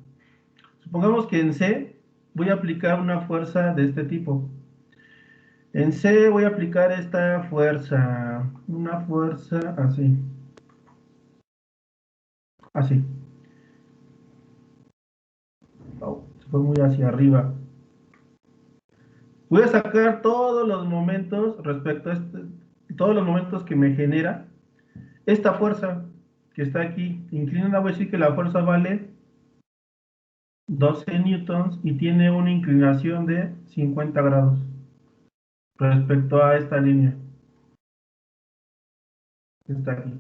Supongamos que en C voy a aplicar una fuerza de este tipo. En C voy a aplicar esta fuerza, una fuerza así, así. Oh, se fue muy hacia arriba. Voy a sacar todos los momentos respecto a todos los momentos que me genera esta fuerza que está aquí. Inclinada, voy a decir que la fuerza vale 12 newtons y tiene una inclinación de 50 grados respecto a esta línea que está aquí.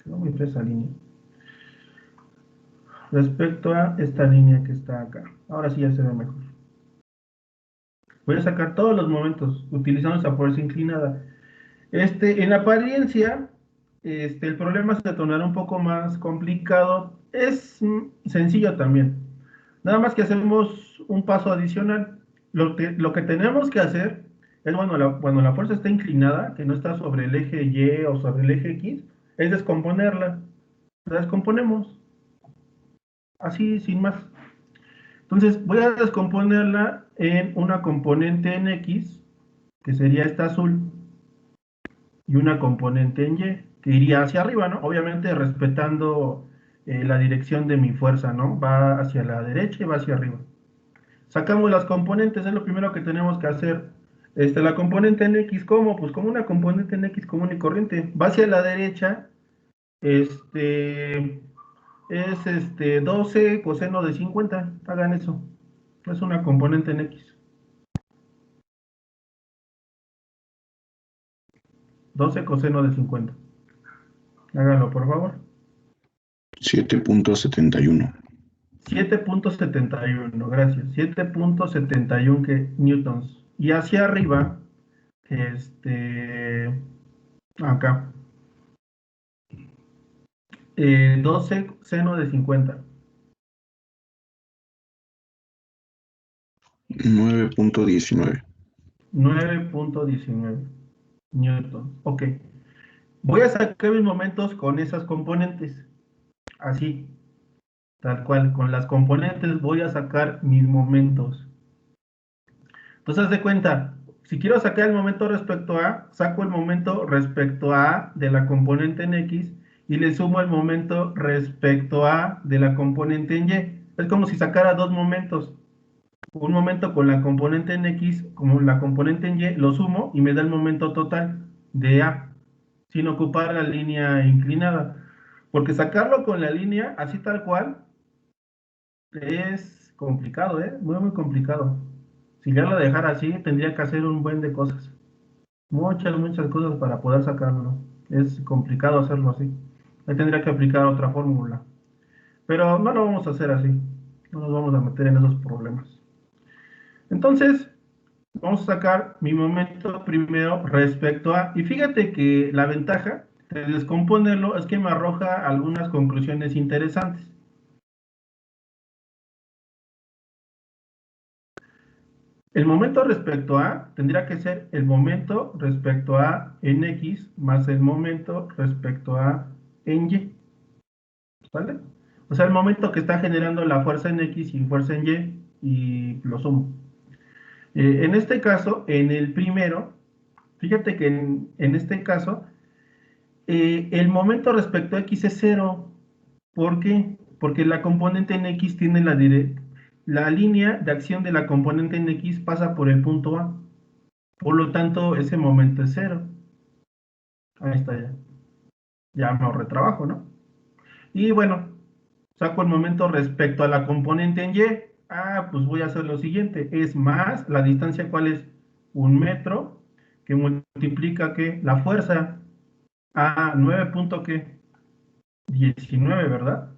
Quedó muy fea esa línea. Respecto a esta línea que está acá. Ahora sí ya se ve mejor. Voy a sacar todos los momentos utilizando esa fuerza inclinada. En la apariencia, el problema se tornará un poco más complicado. Es sencillo también. Nada más que hacemos un paso adicional. Lo que tenemos que hacer es, cuando la fuerza está inclinada, que no está sobre el eje Y o sobre el eje X, es descomponerla. La descomponemos, así sin más. Entonces voy a descomponerla en una componente en X, que sería esta azul, y una componente en Y, que iría hacia arriba, ¿no? Obviamente respetando la dirección de mi fuerza, ¿no? Va hacia la derecha y va hacia arriba. Sacamos las componentes, es lo primero que tenemos que hacer. La componente en X, ¿cómo? Pues como una componente en X común y corriente. Va hacia la derecha, es 12 coseno de 50. Hagan eso. Es una componente en X. 12 coseno de 50. Háganlo, por favor. 7.71. 7.71, gracias. 7.71 newtons. Y hacia arriba, acá, 12 seno de 50. 9.19. 9.19 newtons. Ok. Voy a sacar mis momentos con esas componentes. Así, tal cual. Con las componentes voy a sacar mis momentos. Entonces, haz de cuenta, si quiero sacar el momento respecto a, saco el momento respecto a de la componente en X y le sumo el momento respecto a de la componente en Y. Es como si sacara dos momentos. Un momento con la componente en X, como la componente en Y, lo sumo y me da el momento total de A, sin ocupar la línea inclinada. Porque sacarlo con la línea, así tal cual, es complicado, ¿eh? Muy, muy complicado. Si ya lo dejara así, tendría que hacer un buen de cosas. Muchas, muchas cosas para poder sacarlo. Es complicado hacerlo así. Ahí tendría que aplicar otra fórmula. Pero no lo vamos a hacer así. No nos vamos a meter en esos problemas. Entonces, vamos a sacar mi momento primero respecto a... Y fíjate que la ventaja de descomponerlo es que me arroja algunas conclusiones interesantes. El momento respecto a tendría que ser el momento respecto a en X más el momento respecto a en Y. ¿Vale? O sea, el momento que está generando la fuerza en X y fuerza en Y lo sumo. En este caso, en el primero, fíjate que en este caso, el momento respecto a X es cero. ¿Por qué? Porque la componente en X tiene la línea de acción de la componente en X pasa por el punto A. Por lo tanto, ese momento es cero. Ahí está ya. Ya me ahorré trabajo, ¿no? Y bueno, saco el momento respecto a la componente en Y. Ah, pues voy a hacer lo siguiente. Es más, la distancia, ¿cuál es? 1 metro, que multiplica, ¿qué? La fuerza a 9.19, ¿verdad?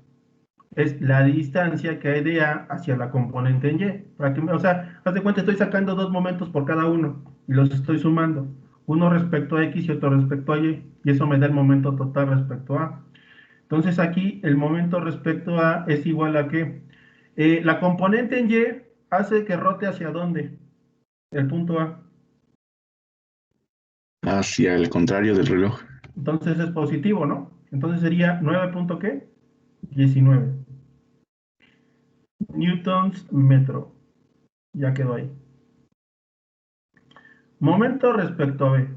Es la distancia que hay de A hacia la componente en Y. O sea, haz de cuenta, estoy sacando dos momentos por cada uno y los estoy sumando. Uno respecto a X y otro respecto a Y. Y eso me da el momento total respecto a. Entonces aquí el momento respecto a es igual a que la componente en Y hace que rote hacia dónde? El punto A. Hacia el contrario del reloj. Entonces es positivo, ¿no? Entonces sería 9.19 newtons metro. Ya quedó ahí. Momento respecto a B.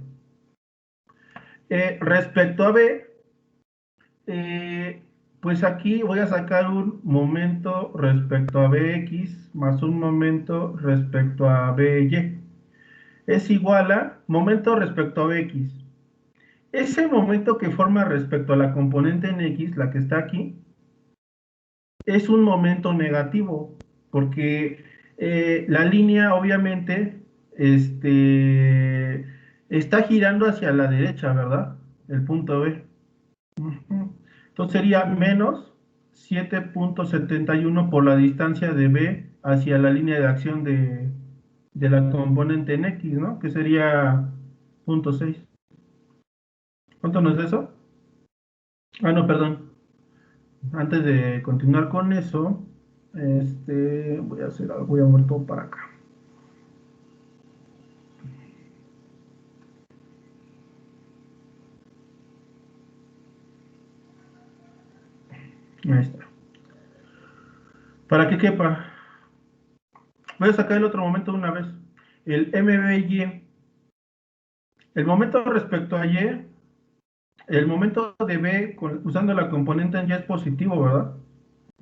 Respecto a B, pues aquí voy a sacar un momento respecto a Bx más un momento respecto a By. Es igual a momento respecto a Bx. Ese momento que forma respecto a la componente en X, la que está aquí, es un momento negativo, porque la línea obviamente está girando hacia la derecha, ¿verdad? El punto B. Entonces sería menos 7.71 por la distancia de B hacia la línea de acción de la componente en X, ¿no? Que sería 0.6. ¿Cuánto nos es eso? Ah, no, perdón. Antes de continuar con eso, voy a hacer algo, voy a mover todo para acá. Ahí está. Para que quepa. Voy a sacar el otro momento de una vez. El MBY. El momento respecto a Y, el momento de B usando la componente en Y es positivo, ¿verdad?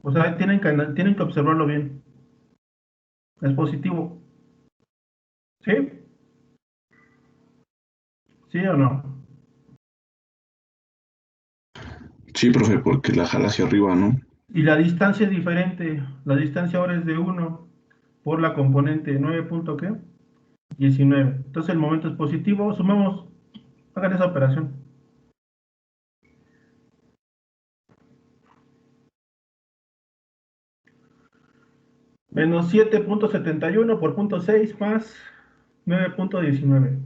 O sea, tienen que observarlo bien. Es positivo. ¿Sí? ¿Sí o no? Sí, profe, porque la jala hacia arriba, ¿no? Y la distancia es diferente. La distancia ahora es de 1 por la componente 9 punto ¿qué? 19. Entonces el momento es positivo. Sumamos. Hagan esa operación. Menos 7.71 por punto 6 más 9.19.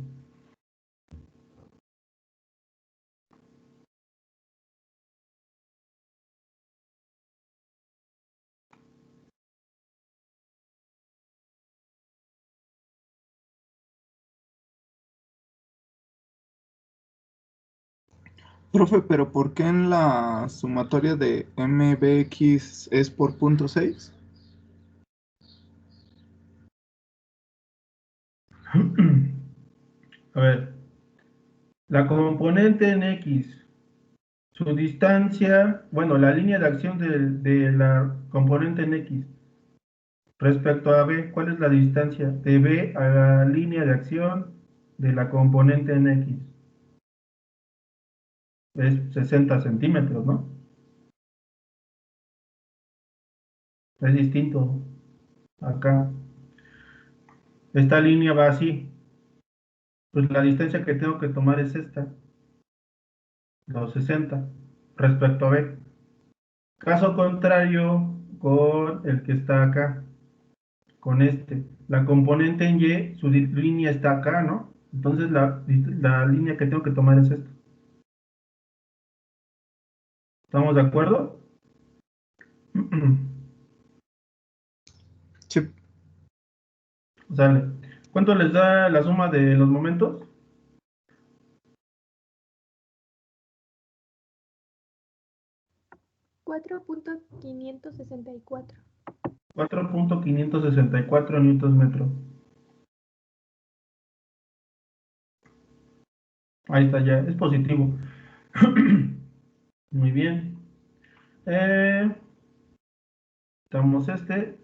Profe, pero ¿por qué en la sumatoria de MBX es por punto 6? A ver, la componente en X, su distancia, bueno, la línea de acción de la componente en X respecto a B, ¿cuál es la distancia de B a la línea de acción de la componente en X? Es 60 centímetros, ¿no? Es distinto acá. Esta línea va así. Pues la distancia que tengo que tomar es esta, los 60, respecto a B. Caso contrario con el que está acá, con este. La componente en Y, su línea está acá, ¿no? Entonces la línea que tengo que tomar es esta. ¿Estamos de acuerdo? Sí. Sale. ¿Cuánto les da la suma de los momentos? 4.564. 4.564 newtons metro. Ahí está ya, es positivo. Muy bien. Estamos este.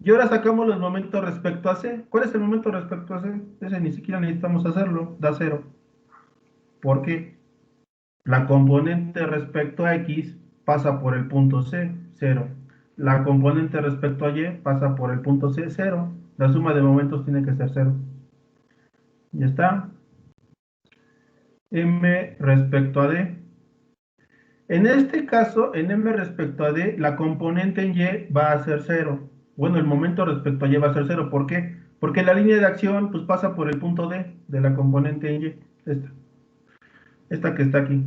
Y ahora sacamos los momentos respecto a C. ¿Cuál es el momento respecto a C? Ese ni siquiera necesitamos hacerlo, da 0. ¿Por qué? La componente respecto a X pasa por el punto C, 0. La componente respecto a Y pasa por el punto C, 0. La suma de momentos tiene que ser 0. Ya está. M respecto a D. En este caso, en M respecto a D, la componente en Y va a ser 0. Bueno, el momento respecto a Y va a ser 0. ¿Por qué? Porque la línea de acción pues, pasa por el punto D de la componente en Y. Esta que está aquí.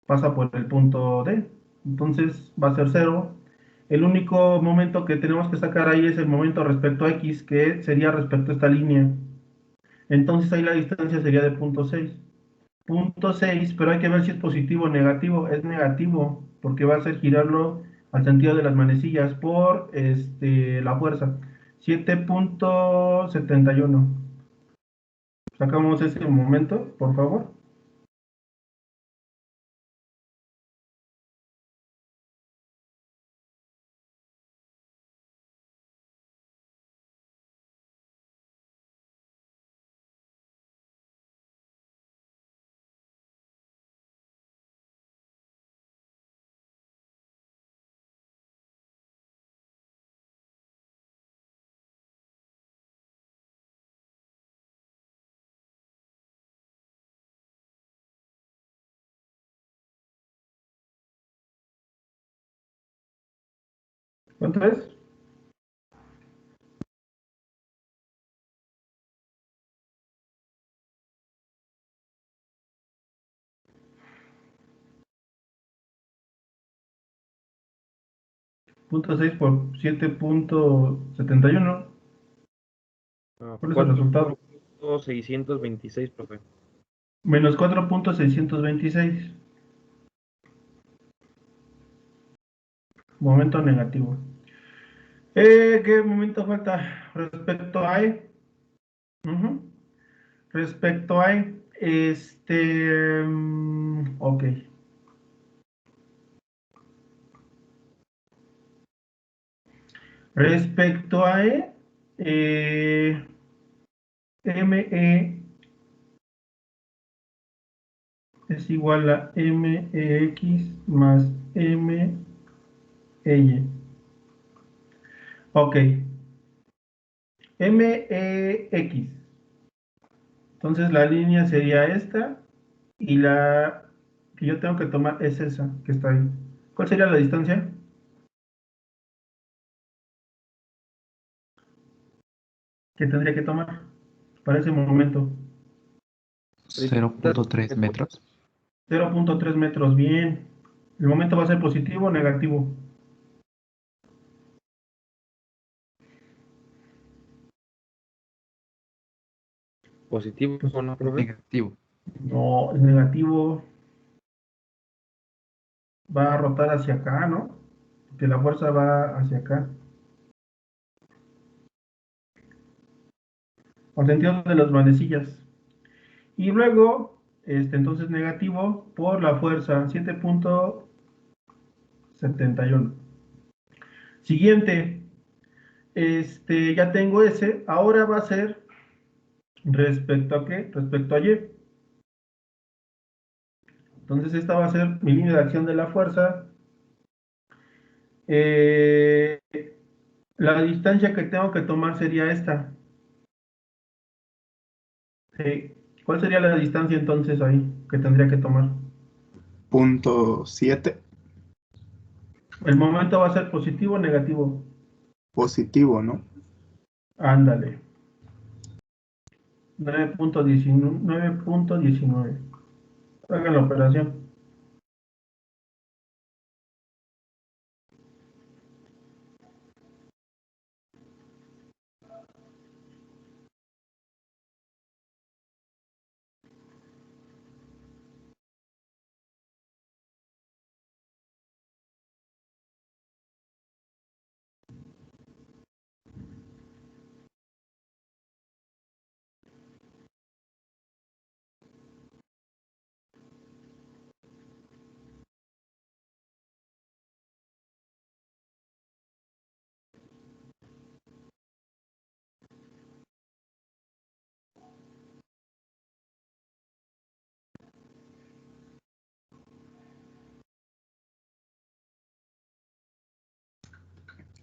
Pasa por el punto D. Entonces va a ser 0. El único momento que tenemos que sacar ahí es el momento respecto a X, que sería respecto a esta línea. Entonces ahí la distancia sería de punto 6. Punto 6, pero hay que ver si es positivo o negativo. Es negativo, porque va a hacer girarlo al sentido de las manecillas por la fuerza. 7.71. Sacamos ese momento, por favor. ¿Cuánto es? Punto 6 por 7.71. ¿Cuál es el resultado? 4.626, profe. Menos 4.626. Momento negativo. ¿Qué momento falta? Respecto a E. Ujú. Respecto a E, ok. Respecto a E, ME es igual a MEX más MEY. Ok, MEX. Entonces la línea sería esta y la que yo tengo que tomar es esa que está ahí. ¿Cuál sería la distancia que tendría que tomar para ese momento? 0.3 metros. 0.3 metros, bien. ¿El momento va a ser positivo o negativo? Positivo, Pues, ¿no, profe? Negativo. no, el negativo va a rotar hacia acá, ¿no? Porque la fuerza va hacia acá. Con sentido de las manecillas. Y luego, entonces negativo por la fuerza, 7.71. Siguiente, ya tengo ese. Ahora va a ser respecto a qué? Respecto a Y. Entonces esta va a ser mi línea de acción de la fuerza. Eh, la distancia que tengo que tomar sería esta. Sí. ¿Cuál sería la distancia entonces ahí que tendría que tomar? .7 El momento va a ser positivo o negativo. positivo, ¿no? Ándale. 9.19. 9.19. Hagan la operación.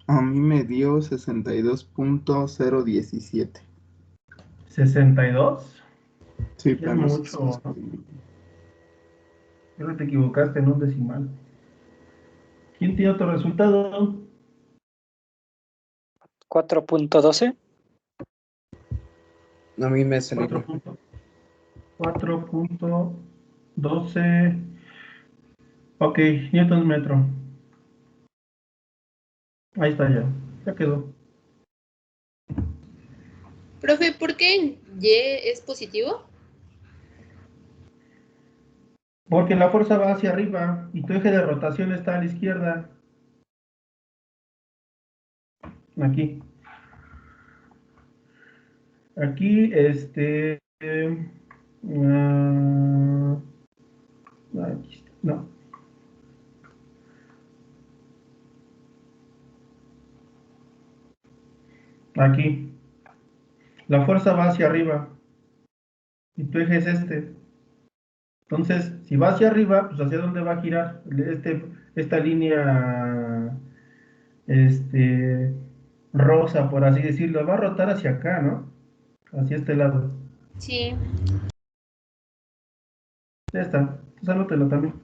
A mí me dio 62.017. 62. Sí, Es pero no sé mucho, si ¿no? estoy... Creo que te equivocaste en un decimal. ¿Quién tiene otro resultado? 4.12. A mí me salió 4.12. Ok, newton metro. Ahí está ya. Ya quedó. Profe, ¿por qué en Y es positivo? Porque la fuerza va hacia arriba y tu eje de rotación está a la izquierda. Aquí. Aquí, aquí está. No. Aquí. La fuerza va hacia arriba y tu eje es este. Entonces, si va hacia arriba, pues ¿hacia dónde va a girar? Esta línea, este, rosa, por así decirlo, va a rotar hacia acá, ¿no? Hacia este lado. Sí. Ya está. Entonces anótelo también.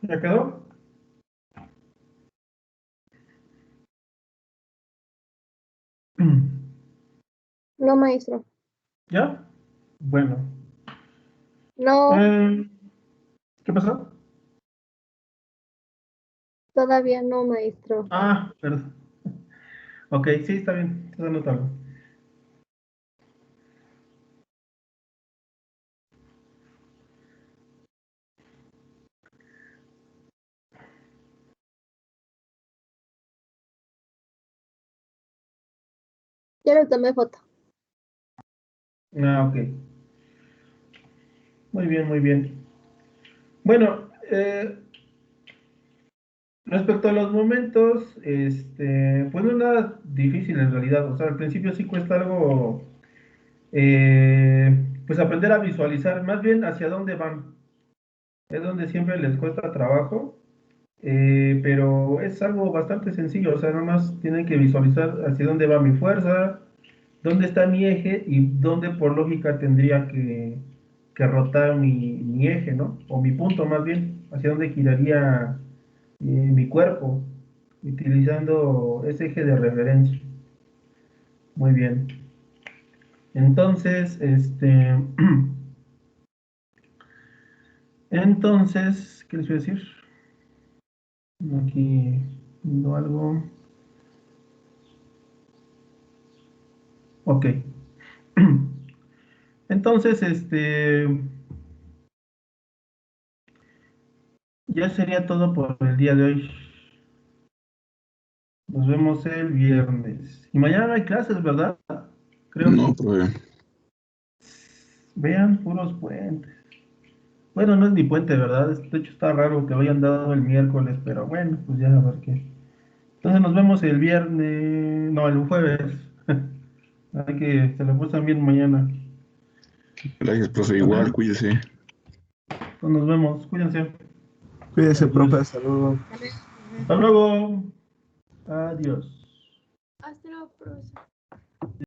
¿Ya quedó? No, maestro. ¿Ya? Bueno. No, ¿Qué pasó? todavía no, maestro. Ah, perdón. Ok, sí, está bien. Está anotado. Ya le tomé foto. Ah, ok. Muy bien, muy bien. Bueno, respecto a los momentos, pues no es nada difícil en realidad. O sea, al principio sí cuesta algo, pues aprender a visualizar, más bien hacia dónde van. Es donde siempre les cuesta trabajo, pero es algo bastante sencillo. O sea, nada más tienen que visualizar hacia dónde va mi fuerza, dónde está mi eje y dónde por lógica tendría que rotar mi eje, ¿no? O mi punto más bien, hacia dónde giraría mi cuerpo, utilizando ese eje de referencia. Muy bien. Entonces, entonces, ¿qué les voy a decir? Aquí viendo algo. Ok. Entonces, ya sería todo por el día de hoy. Nos vemos el viernes. Y mañana no hay clases, ¿verdad? Creo. No, profe. Vean, puros puentes. Bueno, no es ni puente, ¿verdad? De hecho está raro que lo hayan dado el miércoles, pero bueno, pues ya a ver qué. Entonces nos vemos el viernes, no, el jueves. Hay que se lo pasan bien mañana. Gracias, profe. ¿Vale? Igual, cuídese. Entonces nos vemos, cuídense. Cuídese, Adiós. profe, saludos. Hasta luego. Adiós. Hasta luego, profesor.